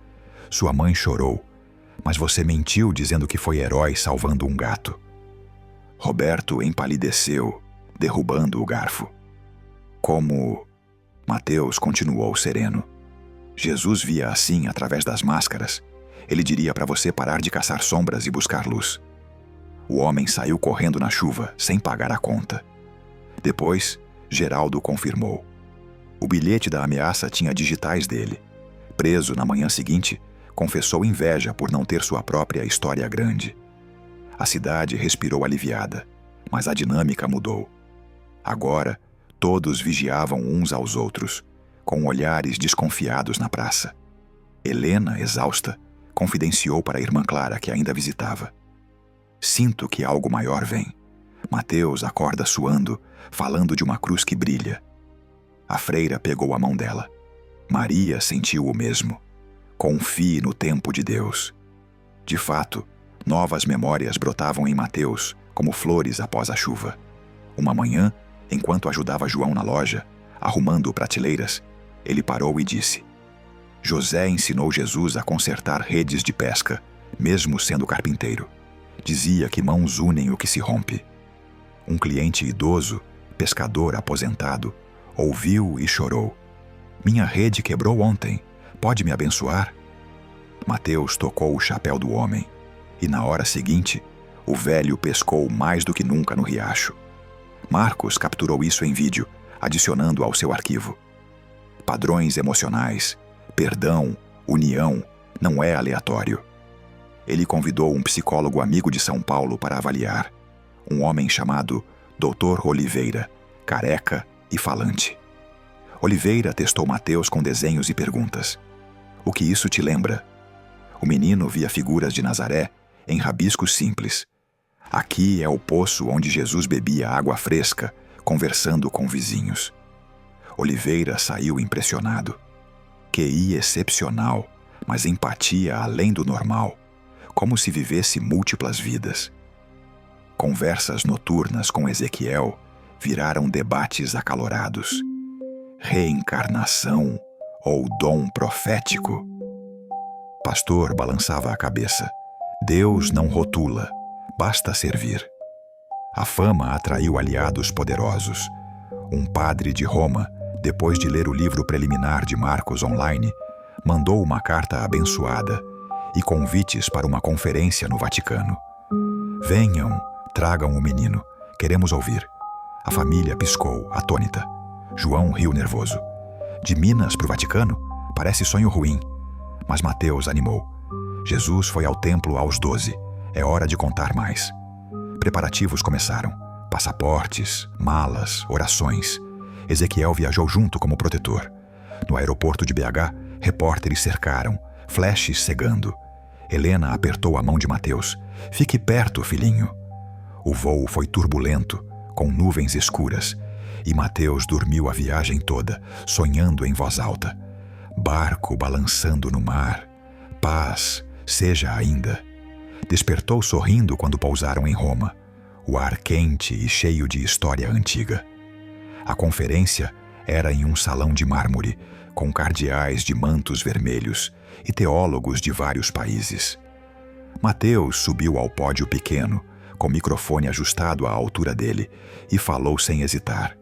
Sua mãe chorou, mas você mentiu dizendo que foi herói salvando um gato. Roberto empalideceu, derrubando o garfo. Como... Mateus continuou sereno. Jesus via assim através das máscaras. Ele diria para você parar de caçar sombras e buscar luz. O homem saiu correndo na chuva, sem pagar a conta. Depois, Geraldo confirmou. O bilhete da ameaça tinha digitais dele. Preso na manhã seguinte, confessou inveja por não ter sua própria história grande. A cidade respirou aliviada, mas a dinâmica mudou. Agora, todos vigiavam uns aos outros, com olhares desconfiados na praça. Helena, exausta, confidenciou para a irmã Clara, que ainda visitava. Sinto que algo maior vem. Mateus acorda suando, falando de uma cruz que brilha. A freira pegou a mão dela. Maria sentiu o mesmo. Confie no tempo de Deus. De fato, novas memórias brotavam em Mateus, como flores após a chuva. Uma manhã, enquanto ajudava João na loja, arrumando prateleiras, ele parou e disse: José ensinou Jesus a consertar redes de pesca, mesmo sendo carpinteiro. Dizia que mãos unem o que se rompe. Um cliente idoso, pescador aposentado, ouviu e chorou. Minha rede quebrou ontem. Pode me abençoar? Mateus tocou o chapéu do homem, e na hora seguinte, o velho pescou mais do que nunca no riacho. Marcos capturou isso em vídeo, adicionando ao seu arquivo. Padrões emocionais, perdão, união, não é aleatório. Ele convidou um psicólogo amigo de São Paulo para avaliar, um homem chamado Dr. Oliveira, careca e falante. Oliveira testou Mateus com desenhos e perguntas. O que isso te lembra? O menino via figuras de Nazaré em rabiscos simples. Aqui é o poço onde Jesus bebia água fresca, conversando com vizinhos. Oliveira saiu impressionado. QI excepcional, mas empatia além do normal, como se vivesse múltiplas vidas. Conversas noturnas com Ezequiel viraram debates acalorados. Reencarnação ou dom profético? Pastor balançava a cabeça. Deus não rotula, basta servir. A fama atraiu aliados poderosos. Um padre de Roma, depois de ler o livro preliminar de Marcos online, mandou uma carta abençoada e convites para uma conferência no Vaticano. Venham, tragam o menino, queremos ouvir. A família piscou, atônita. João riu nervoso. De Minas para o Vaticano? Parece sonho ruim. Mas Mateus animou. Jesus foi ao templo aos 12. É hora de contar mais. Preparativos começaram. Passaportes, malas, orações. Ezequiel viajou junto como protetor. No aeroporto de BH, repórteres cercaram, flashes cegando. Helena apertou a mão de Mateus. Fique perto, filhinho. O voo foi turbulento, com nuvens escuras, e Mateus dormiu a viagem toda, sonhando em voz alta. Barco balançando no mar. Paz, seja ainda. Despertou sorrindo quando pousaram em Roma. O ar quente e cheio de história antiga. A conferência era em um salão de mármore, com cardeais de mantos vermelhos e teólogos de vários países. Mateus subiu ao pódio pequeno, com o microfone ajustado à altura dele, e falou sem hesitar.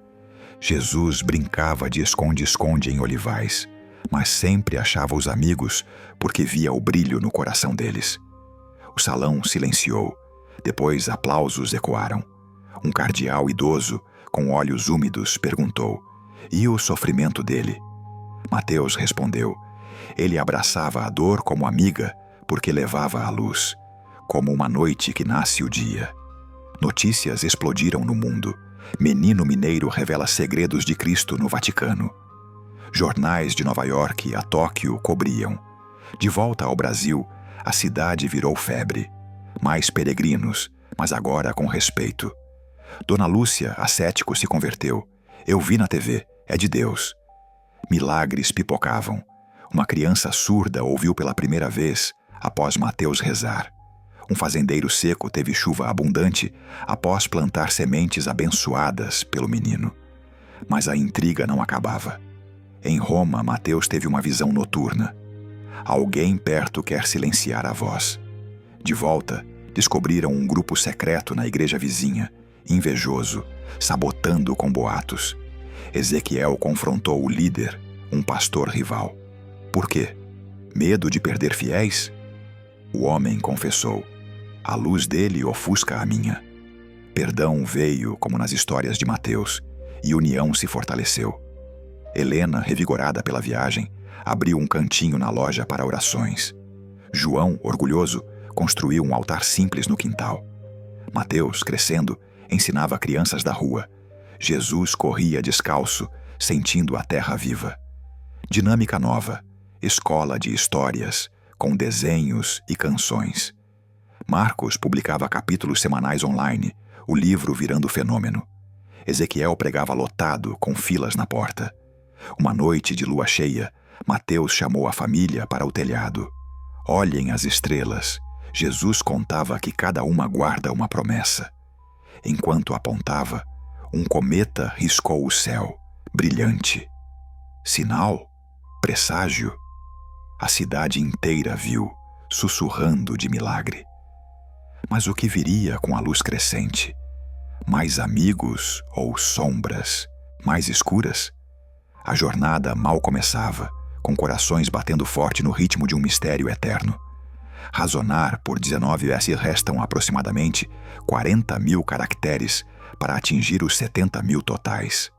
Jesus brincava de esconde-esconde em Olivais, mas sempre achava os amigos porque via o brilho no coração deles. O salão silenciou. Depois aplausos ecoaram. Um cardeal idoso, com olhos úmidos, perguntou: e o sofrimento dele? Mateus respondeu: ele abraçava a dor como amiga, porque levava a luz, como uma noite que nasce o dia. Notícias explodiram no mundo. Menino mineiro revela segredos de Cristo no Vaticano. Jornais de Nova York a Tóquio cobriam. De volta ao Brasil, A cidade virou febre. Mais peregrinos, mas agora com respeito. Dona Lúcia, ascético, se converteu. Eu vi na TV, é de Deus. Milagres pipocavam. Uma criança surda ouviu pela primeira vez após Mateus rezar. Um fazendeiro seco teve chuva abundante após plantar sementes abençoadas pelo menino. Mas a intriga não acabava. Em Roma, Mateus teve uma visão noturna. Alguém perto quer silenciar a voz. De volta, descobriram um grupo secreto na igreja vizinha, invejoso, sabotando com boatos. Ezequiel confrontou o líder, um pastor rival. Por quê? Medo de perder fiéis? O homem confessou. A luz dele ofusca a minha. Perdão veio, como nas histórias de Mateus, e união se fortaleceu. Helena, revigorada pela viagem, abriu um cantinho na loja para orações. João, orgulhoso, construiu um altar simples no quintal. Mateus, crescendo, ensinava crianças da rua. Jesus corria descalço, sentindo a terra viva. Dinâmica nova, escola de histórias, com desenhos e canções. Marcos publicava capítulos semanais online, o livro virando fenômeno. Ezequiel pregava lotado, com filas na porta. Uma noite de lua cheia, Mateus chamou a família para o telhado. Olhem as estrelas. Jesus contava que cada uma guarda uma promessa. Enquanto apontava, um cometa riscou o céu, brilhante. Sinal? Presságio? A cidade inteira viu, sussurrando de milagre. Mas o que viria com a luz crescente? Mais amigos ou sombras mais escuras? A jornada mal começava, com corações batendo forte no ritmo de um mistério eterno. Razonar por 19 restam aproximadamente 40.000 caracteres para atingir os 70.000 totais.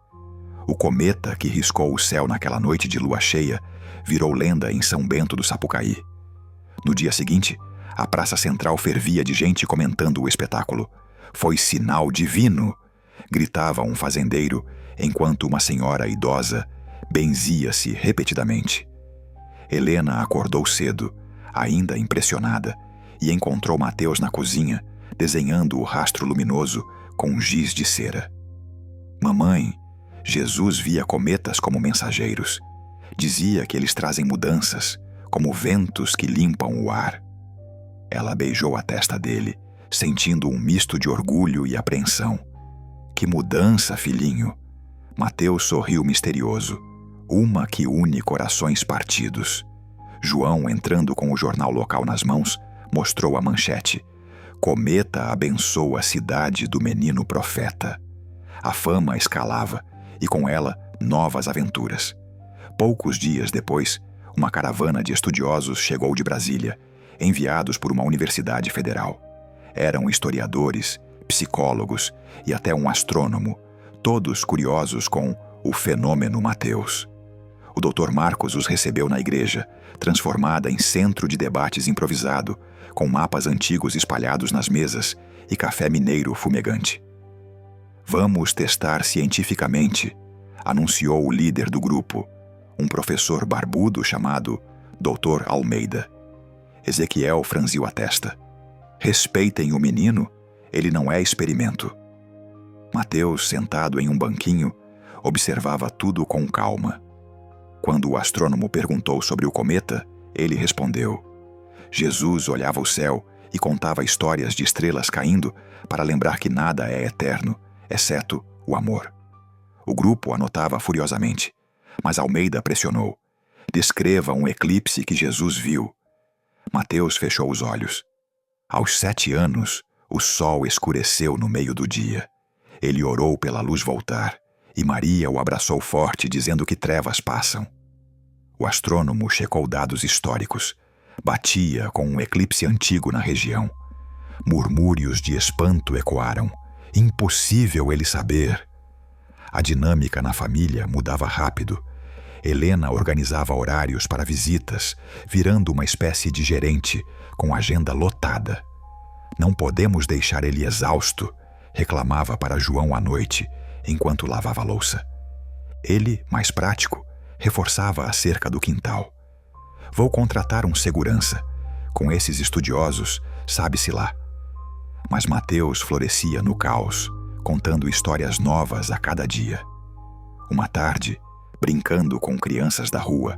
O cometa que riscou o céu naquela noite de lua cheia virou lenda em São Bento do Sapucaí. No dia seguinte, a praça central fervia de gente comentando o espetáculo. Foi sinal divino, gritava um fazendeiro, enquanto uma senhora idosa benzia-se repetidamente. Helena acordou cedo, ainda impressionada, e encontrou Mateus na cozinha, desenhando o rastro luminoso com um giz de cera. Mamãe, Jesus via cometas como mensageiros. Dizia que eles trazem mudanças, como ventos que limpam o ar. Ela beijou a testa dele, sentindo um misto de orgulho e apreensão. Que mudança, filhinho! Mateus sorriu misterioso. Uma que une corações partidos. João, entrando com o jornal local nas mãos, mostrou a manchete. Cometa abençoa a cidade do menino profeta. A fama escalava, e com ela, novas aventuras. Poucos dias depois, uma caravana de estudiosos chegou de Brasília, enviados por uma universidade federal. Eram historiadores, psicólogos e até um astrônomo, todos curiosos com o fenômeno Mateus. O Dr. Marcos os recebeu na igreja, transformada em centro de debates improvisado, com mapas antigos espalhados nas mesas e café mineiro fumegante. Vamos testar cientificamente, anunciou o líder do grupo, um professor barbudo chamado Dr. Almeida. Ezequiel franziu a testa. Respeitem o menino, ele não é experimento. Mateus, sentado em um banquinho, observava tudo com calma. Quando o astrônomo perguntou sobre o cometa, ele respondeu. Jesus olhava o céu e contava histórias de estrelas caindo para lembrar que nada é eterno, exceto o amor. O grupo anotava furiosamente, mas Almeida pressionou. Descreva um eclipse que Jesus viu. Mateus fechou os olhos. Aos 7 anos, o sol escureceu no meio do dia. Ele orou pela luz voltar, e Maria o abraçou forte, dizendo que trevas passam. O astrônomo checou dados históricos. Batia com um eclipse antigo na região. Murmúrios de espanto ecoaram. Impossível ele saber. A dinâmica na família mudava rápido. Helena organizava horários para visitas, virando uma espécie de gerente, com agenda lotada. Não podemos deixar ele exausto, reclamava para João à noite, enquanto lavava a louça. Ele, mais prático, reforçava a cerca do quintal. Vou contratar um segurança. Com esses estudiosos, sabe-se lá. Mas Mateus florescia no caos, contando histórias novas a cada dia. Uma tarde, brincando com crianças da rua,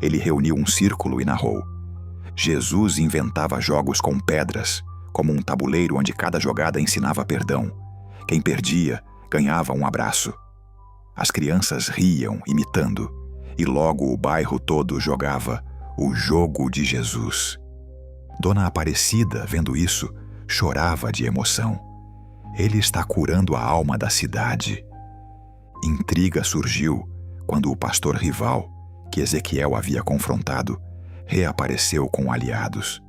ele reuniu um círculo e narrou: Jesus inventava jogos com pedras, como um tabuleiro onde cada jogada ensinava perdão. Quem perdia, ganhava um abraço. As crianças riam, imitando, e logo o bairro todo jogava o jogo de Jesus. Dona Aparecida, vendo isso, chorava de emoção. Ele está curando a alma da cidade. Intriga surgiu quando o pastor rival, que Ezequiel havia confrontado, reapareceu com aliados.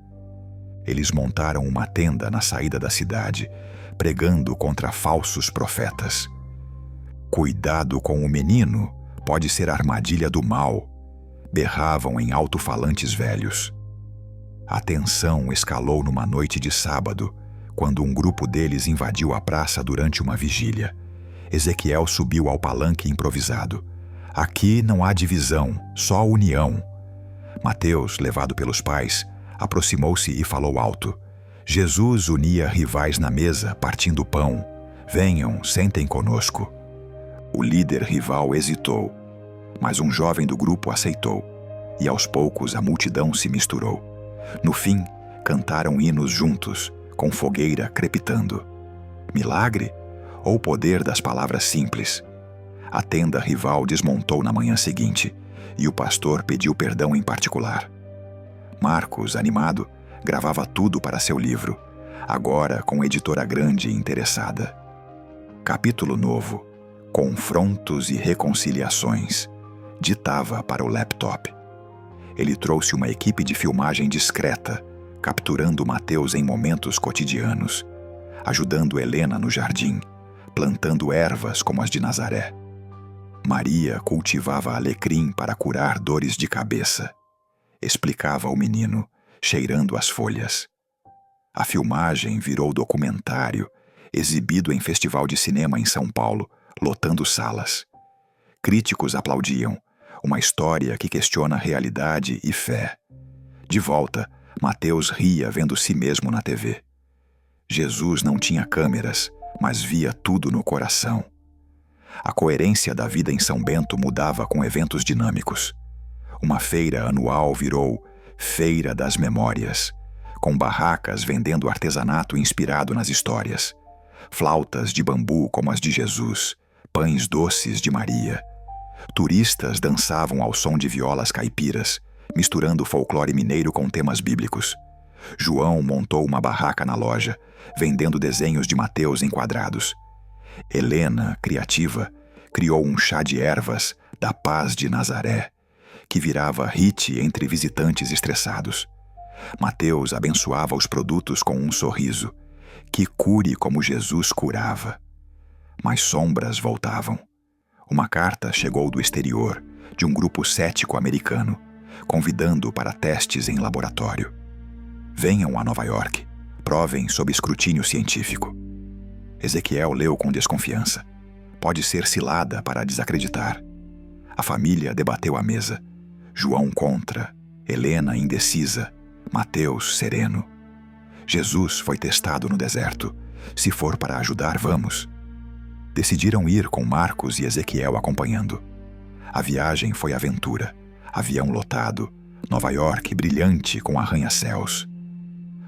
Eles montaram uma tenda na saída da cidade, pregando contra falsos profetas. Cuidado com o menino, pode ser armadilha do mal, berravam em alto-falantes velhos. A tensão escalou numa noite de sábado, quando um grupo deles invadiu a praça durante uma vigília. Ezequiel subiu ao palanque improvisado. Aqui não há divisão, só união. Mateus, levado pelos pais, aproximou-se e falou alto. Jesus unia rivais na mesa, partindo o pão. Venham, sentem conosco. O líder rival hesitou, mas um jovem do grupo aceitou, e aos poucos a multidão se misturou. No fim, cantaram hinos juntos, com fogueira crepitando. Milagre ou poder das palavras simples? A tenda rival desmontou na manhã seguinte, e o pastor pediu perdão em particular. Marcos, animado, gravava tudo para seu livro, agora com editora grande interessada. Capítulo novo, Confrontos e Reconciliações, ditava para o laptop. Ele trouxe uma equipe de filmagem discreta, capturando Mateus em momentos cotidianos, ajudando Helena no jardim, plantando ervas como as de Nazaré. Maria cultivava alecrim para curar dores de cabeça. Explicava ao menino, cheirando as folhas. A filmagem virou documentário, exibido em festival de cinema em São Paulo, lotando salas. Críticos aplaudiam, uma história que questiona realidade e fé. De volta, Mateus ria vendo si mesmo na TV. Jesus não tinha câmeras, mas via tudo no coração. A coerência da vida em São Bento mudava com eventos dinâmicos. Uma feira anual virou Feira das Memórias, com barracas vendendo artesanato inspirado nas histórias, flautas de bambu como as de Jesus, pães doces de Maria. Turistas dançavam ao som de violas caipiras, misturando folclore mineiro com temas bíblicos. João montou uma barraca na loja, vendendo desenhos de Mateus enquadrados. Helena, criativa, criou um chá de ervas da paz de Nazaré, que virava hit entre visitantes estressados. Mateus abençoava os produtos com um sorriso. Que cure como Jesus curava. Mas sombras voltavam. Uma carta chegou do exterior, de um grupo cético americano, convidando para testes em laboratório. Venham a Nova York, provem sob escrutínio científico. Ezequiel leu com desconfiança. Pode ser cilada para desacreditar. A família debateu à mesa. João contra, Helena indecisa, Mateus sereno. Jesus foi testado no deserto. Se for para ajudar, vamos. Decidiram ir com Marcos e Ezequiel acompanhando. A viagem foi aventura. Avião lotado, Nova York brilhante com arranha-céus.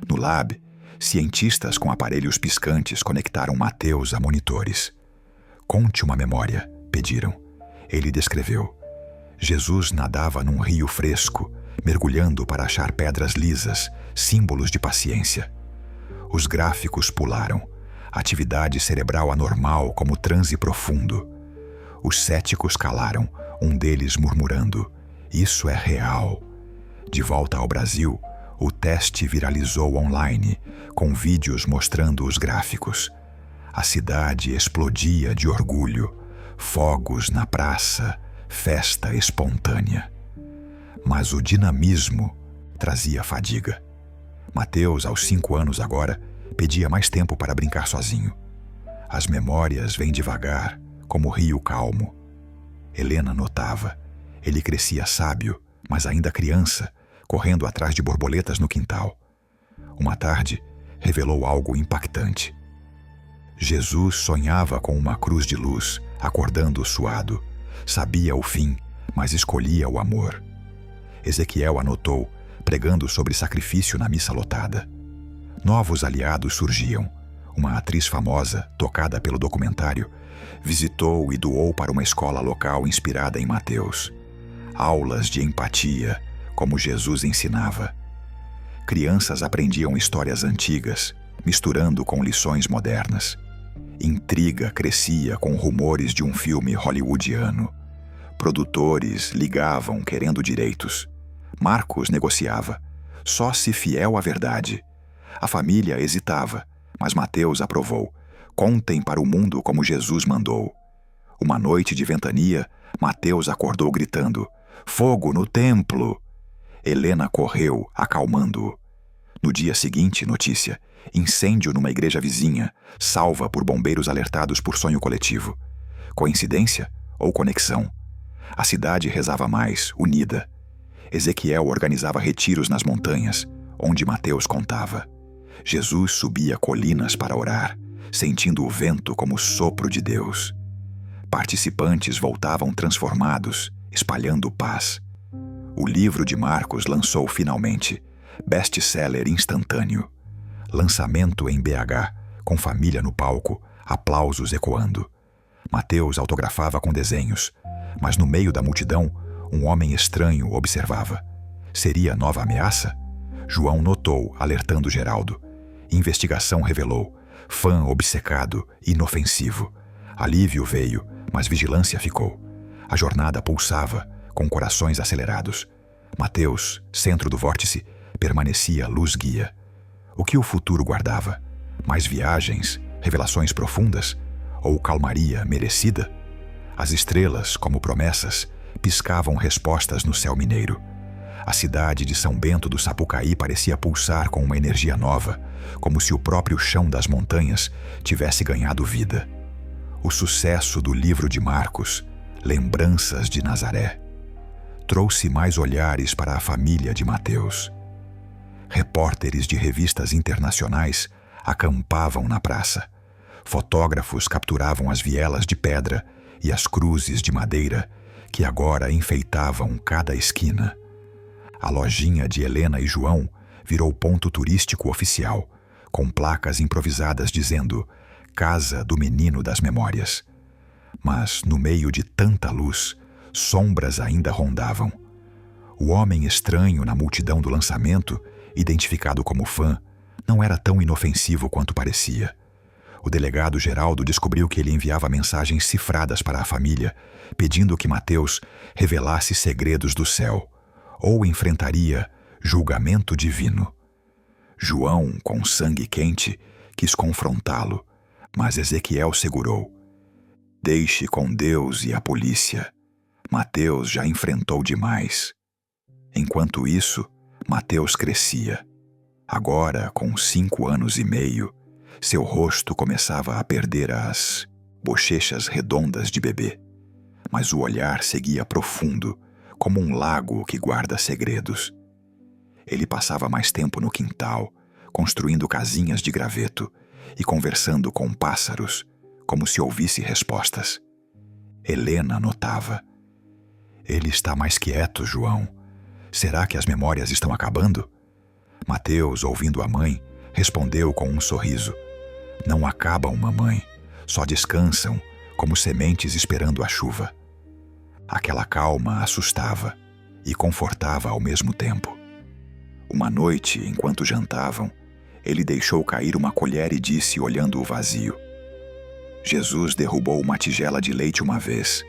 No lab, cientistas com aparelhos piscantes conectaram Mateus a monitores. Conte uma memória, pediram. Ele descreveu. Jesus nadava num rio fresco, mergulhando para achar pedras lisas, símbolos de paciência. Os gráficos pularam. Atividade cerebral anormal como transe profundo. Os céticos calaram, um deles murmurando. Isso é real. De volta ao Brasil, o teste viralizou online, com vídeos mostrando os gráficos. A cidade explodia de orgulho. Fogos na praça, festa espontânea. Mas o dinamismo trazia fadiga. Mateus, aos 5 anos agora, pedia mais tempo para brincar sozinho. As memórias vêm devagar, como o rio calmo. Helena notava. Ele crescia sábio, mas ainda criança, correndo atrás de borboletas no quintal. Uma tarde, revelou algo impactante. Jesus sonhava com uma cruz de luz, acordando suado. Sabia o fim, mas escolhia o amor. Ezequiel anotou, pregando sobre sacrifício na missa lotada. Novos aliados surgiam. Uma atriz famosa, tocada pelo documentário, visitou e doou para uma escola local inspirada em Mateus. Aulas de empatia, como Jesus ensinava. Crianças aprendiam histórias antigas, misturando com lições modernas. Intriga crescia com rumores de um filme hollywoodiano. Produtores ligavam querendo direitos. Marcos negociava, só-se fiel à verdade. A família hesitava, mas Mateus aprovou. Contem para o mundo como Jesus mandou. Uma noite de ventania, Mateus acordou gritando: fogo no templo! Helena correu, acalmando-o. No dia seguinte, notícia: incêndio numa igreja vizinha, salva por bombeiros alertados por sonho coletivo. Coincidência ou conexão? A cidade rezava mais, unida. Ezequiel organizava retiros nas montanhas, onde Mateus contava. Jesus subia colinas para orar, sentindo o vento como o sopro de Deus. Participantes voltavam transformados, espalhando paz. O livro de Marcos lançou finalmente, best-seller instantâneo. Lançamento em BH, com família no palco, aplausos ecoando. Mateus autografava com desenhos, mas no meio da multidão, um homem estranho observava. Seria nova ameaça? João notou, alertando Geraldo. Investigação revelou. Fã obcecado, inofensivo. Alívio veio, mas vigilância ficou. A jornada pulsava, com corações acelerados. Mateus, centro do vórtice, permanecia luz-guia. O que o futuro guardava? Mais viagens, revelações profundas? Ou calmaria merecida? As estrelas, como promessas, piscavam respostas no céu mineiro. A cidade de São Bento do Sapucaí parecia pulsar com uma energia nova, como se o próprio chão das montanhas tivesse ganhado vida. O sucesso do livro de Marcos, Lembranças de Nazaré, trouxe mais olhares para a família de Mateus. Repórteres de revistas internacionais acampavam na praça. Fotógrafos capturavam as vielas de pedra e as cruzes de madeira que agora enfeitavam cada esquina. A lojinha de Helena e João virou ponto turístico oficial, com placas improvisadas dizendo Casa do Menino das Memórias. Mas, no meio de tanta luz, sombras ainda rondavam. O homem estranho na multidão do lançamento, identificado como fã, não era tão inofensivo quanto parecia. O delegado Geraldo descobriu que ele enviava mensagens cifradas para a família, pedindo que Mateus revelasse segredos do céu, ou enfrentaria julgamento divino. João, com sangue quente, quis confrontá-lo, mas Ezequiel segurou. Deixe com Deus e a polícia. Mateus já enfrentou demais. Enquanto isso, Mateus crescia. Agora, com 5 anos e meio, seu rosto começava a perder as bochechas redondas de bebê. Mas o olhar seguia profundo, como um lago que guarda segredos. Ele passava mais tempo no quintal, construindo casinhas de graveto e conversando com pássaros, como se ouvisse respostas. Helena notava. Ele está mais quieto, João. Será que as memórias estão acabando? Mateus, ouvindo a mãe, respondeu com um sorriso. Não acabam, mamãe. Só descansam, como sementes esperando a chuva. Aquela calma assustava e confortava ao mesmo tempo. Uma noite, enquanto jantavam, ele deixou cair uma colher e disse, olhando o vazio: Jesus derrubou uma tigela de leite uma vez.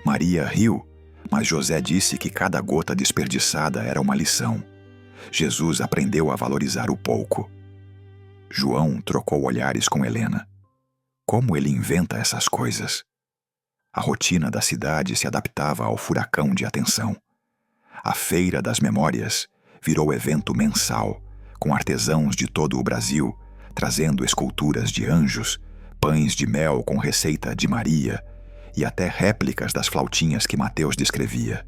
Maria riu, mas José disse que cada gota desperdiçada era uma lição. Jesus aprendeu a valorizar o pouco. João trocou olhares com Helena. Como ele inventa essas coisas? A rotina da cidade se adaptava ao furacão de atenção. A Feira das Memórias virou evento mensal, com artesãos de todo o Brasil, trazendo esculturas de anjos, pães de mel com receita de Maria e até réplicas das flautinhas que Mateus descrevia.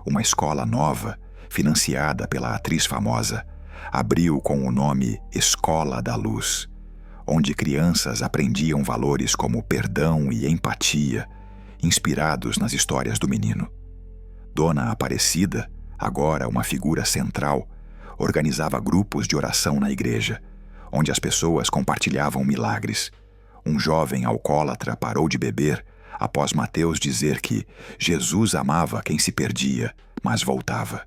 Uma escola nova, financiada pela atriz famosa, abriu com o nome Escola da Luz, onde crianças aprendiam valores como perdão e empatia, inspirados nas histórias do menino. Dona Aparecida, agora uma figura central, organizava grupos de oração na igreja, onde as pessoas compartilhavam milagres. Um jovem alcoólatra parou de beber após Mateus dizer que Jesus amava quem se perdia, mas voltava.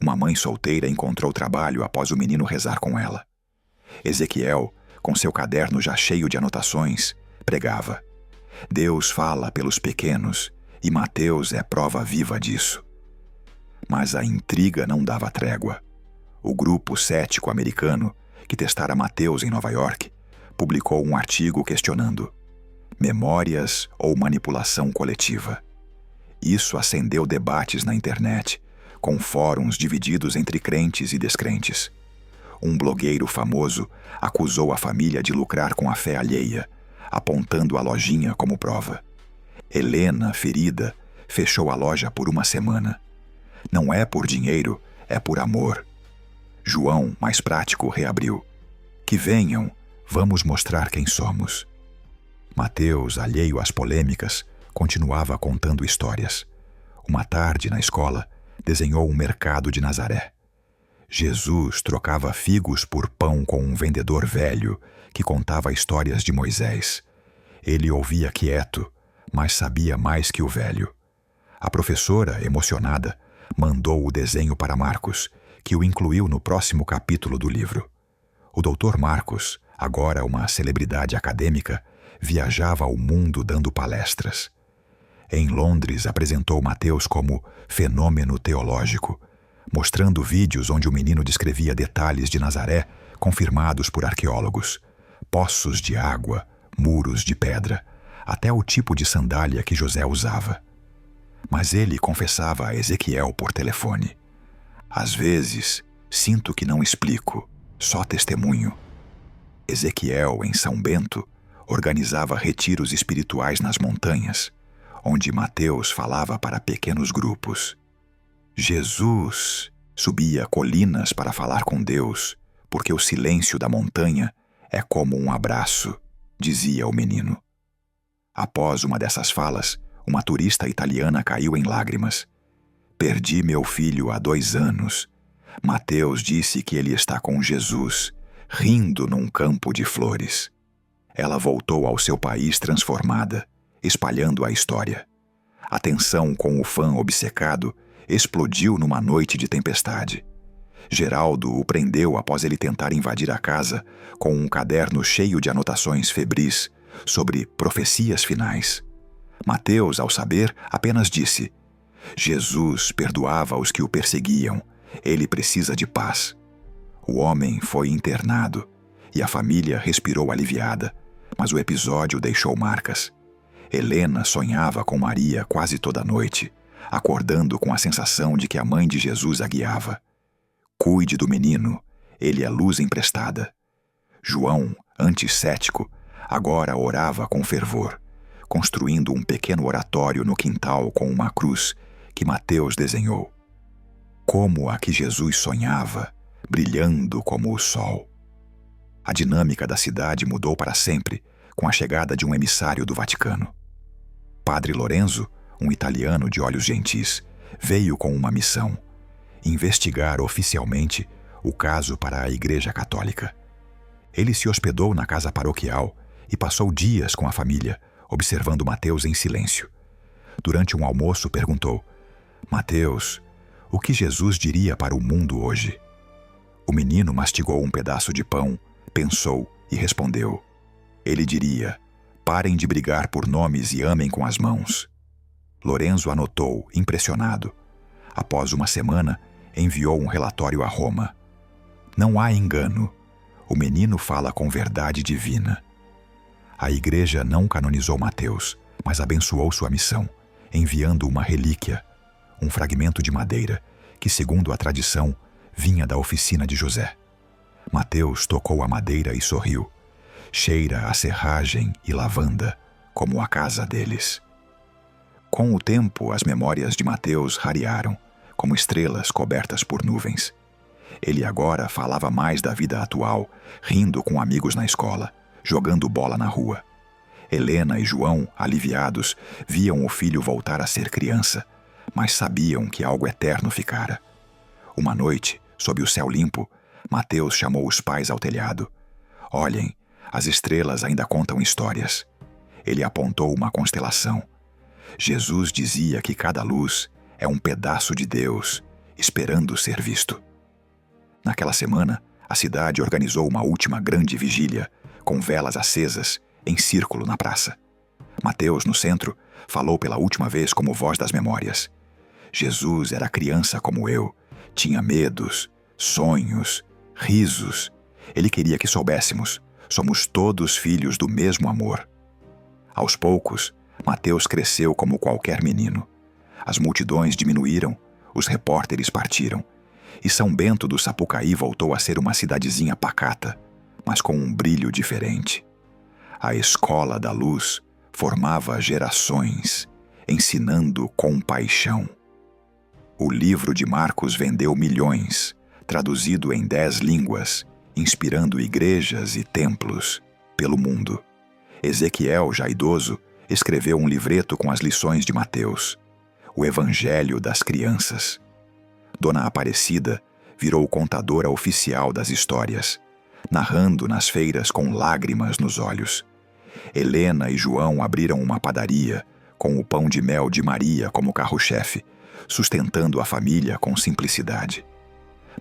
Uma mãe solteira encontrou trabalho após o menino rezar com ela. Ezequiel, com seu caderno já cheio de anotações, pregava: Deus fala pelos pequenos e Mateus é prova viva disso. Mas a intriga não dava trégua. O grupo cético americano, que testara Mateus em Nova York, publicou um artigo questionando: memórias ou manipulação coletiva? Isso acendeu debates na internet, com fóruns divididos entre crentes e descrentes. Um blogueiro famoso acusou a família de lucrar com a fé alheia, apontando a lojinha como prova. Helena, ferida, fechou a loja por uma semana. Não é por dinheiro, é por amor. João, mais prático, reabriu: que venham, vamos mostrar quem somos. Mateus, alheio às polêmicas, continuava contando histórias. Uma tarde, na escola, desenhou um mercado de Nazaré. Jesus trocava figos por pão com um vendedor velho que contava histórias de Moisés. Ele ouvia quieto, mas sabia mais que o velho. A professora, emocionada, mandou o desenho para Marcos, que o incluiu no próximo capítulo do livro. O Dr. Marcos, agora uma celebridade acadêmica, viajava ao mundo dando palestras. Em Londres, apresentou Mateus como fenômeno teológico, mostrando vídeos onde o menino descrevia detalhes de Nazaré confirmados por arqueólogos: poços de água, muros de pedra, até o tipo de sandália que José usava. Mas ele confessava a Ezequiel por telefone: às vezes, sinto que não explico, só testemunho. Ezequiel, em São Bento, organizava retiros espirituais nas montanhas, onde Mateus falava para pequenos grupos. Jesus subia colinas para falar com Deus, porque o silêncio da montanha é como um abraço, dizia o menino. Após uma dessas falas, uma turista italiana caiu em lágrimas. Perdi meu filho há 2 anos. Mateus disse que ele está com Jesus, rindo num campo de flores. Ela voltou ao seu país transformada, espalhando a história. A tensão com o fã obcecado explodiu numa noite de tempestade. Geraldo o prendeu após ele tentar invadir a casa com um caderno cheio de anotações febris sobre profecias finais. Mateus, ao saber, apenas disse: Jesus perdoava os que o perseguiam, ele precisa de paz. O homem foi internado e a família respirou aliviada, mas o episódio deixou marcas. Helena sonhava com Maria quase toda noite, acordando com a sensação de que a mãe de Jesus a guiava. Cuide do menino, ele é luz emprestada. João, antes cético, agora orava com fervor, construindo um pequeno oratório no quintal com uma cruz que Mateus desenhou. Como a que Jesus sonhava, brilhando como o sol. A dinâmica da cidade mudou para sempre com a chegada de um emissário do Vaticano. Padre Lorenzo, um italiano de olhos gentis, veio com uma missão: investigar oficialmente o caso para a Igreja Católica. Ele se hospedou na casa paroquial e passou dias com a família, observando Mateus em silêncio. Durante um almoço, perguntou: Mateus, o que Jesus diria para o mundo hoje? O menino mastigou um pedaço de pão, pensou e respondeu: ele diria: parem de brigar por nomes e amem com as mãos. Lorenzo anotou, impressionado. Após uma semana, enviou um relatório a Roma. Não há engano. O menino fala com verdade divina. A igreja não canonizou Mateus, mas abençoou sua missão, enviando uma relíquia, um fragmento de madeira, que, segundo a tradição, vinha da oficina de José. Mateus tocou a madeira e sorriu. Cheira a serragem e lavanda, como a casa deles. Com o tempo, as memórias de Mateus rarearam, como estrelas cobertas por nuvens. Ele agora falava mais da vida atual, rindo com amigos na escola, jogando bola na rua. Helena e João, aliviados, viam o filho voltar a ser criança, mas sabiam que algo eterno ficara. Uma noite, sob o céu limpo, Mateus chamou os pais ao telhado. Olhem, as estrelas ainda contam histórias. Ele apontou uma constelação. Jesus dizia que cada luz é um pedaço de Deus, esperando ser visto. Naquela semana, a cidade organizou uma última grande vigília, com velas acesas, em círculo na praça. Mateus, no centro, falou pela última vez como voz das memórias. Jesus era criança como eu, tinha medos, sonhos, risos. Ele queria que soubéssemos, somos todos filhos do mesmo amor. Aos poucos, Mateus cresceu como qualquer menino. As multidões diminuíram, os repórteres partiram, e São Bento do Sapucaí voltou a ser uma cidadezinha pacata, mas com um brilho diferente. A Escola da Luz formava gerações, ensinando com paixão. O livro de Marcos vendeu milhões, traduzido em 10 línguas, inspirando igrejas e templos pelo mundo. Ezequiel, já idoso, escreveu um livreto com as lições de Mateus, o Evangelho das Crianças. Dona Aparecida virou contadora oficial das histórias, narrando nas feiras com lágrimas nos olhos. Helena e João abriram uma padaria, com o pão de mel de Maria como carro-chefe, sustentando a família com simplicidade.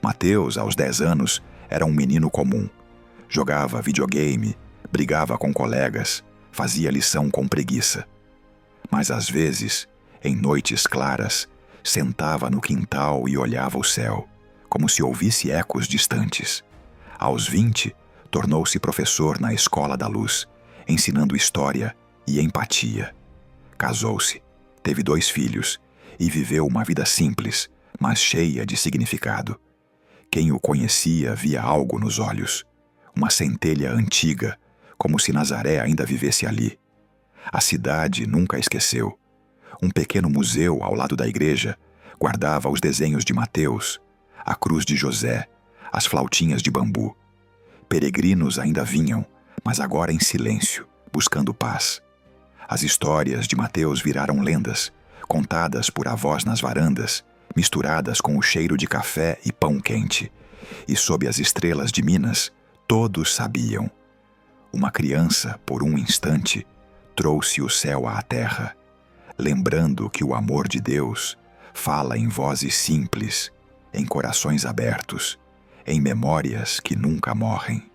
Mateus, aos 10 anos, era um menino comum. Jogava videogame, brigava com colegas, fazia lição com preguiça. Mas às vezes, em noites claras, sentava no quintal e olhava o céu, como se ouvisse ecos distantes. Aos 20, tornou-se professor na Escola da Luz, ensinando história e empatia. Casou-se, teve 2 filhos e viveu uma vida simples, mas cheia de significado. Quem o conhecia via algo nos olhos, uma centelha antiga, como se Nazaré ainda vivesse ali. A cidade nunca esqueceu. Um pequeno museu ao lado da igreja guardava os desenhos de Mateus, a cruz de José, as flautinhas de bambu. Peregrinos ainda vinham, mas agora em silêncio, buscando paz. As histórias de Mateus viraram lendas, contadas por avós nas varandas, misturadas com o cheiro de café e pão quente. E sob as estrelas de Minas, todos sabiam. Uma criança, por um instante, trouxe o céu à terra, lembrando que o amor de Deus fala em vozes simples, em corações abertos, em memórias que nunca morrem.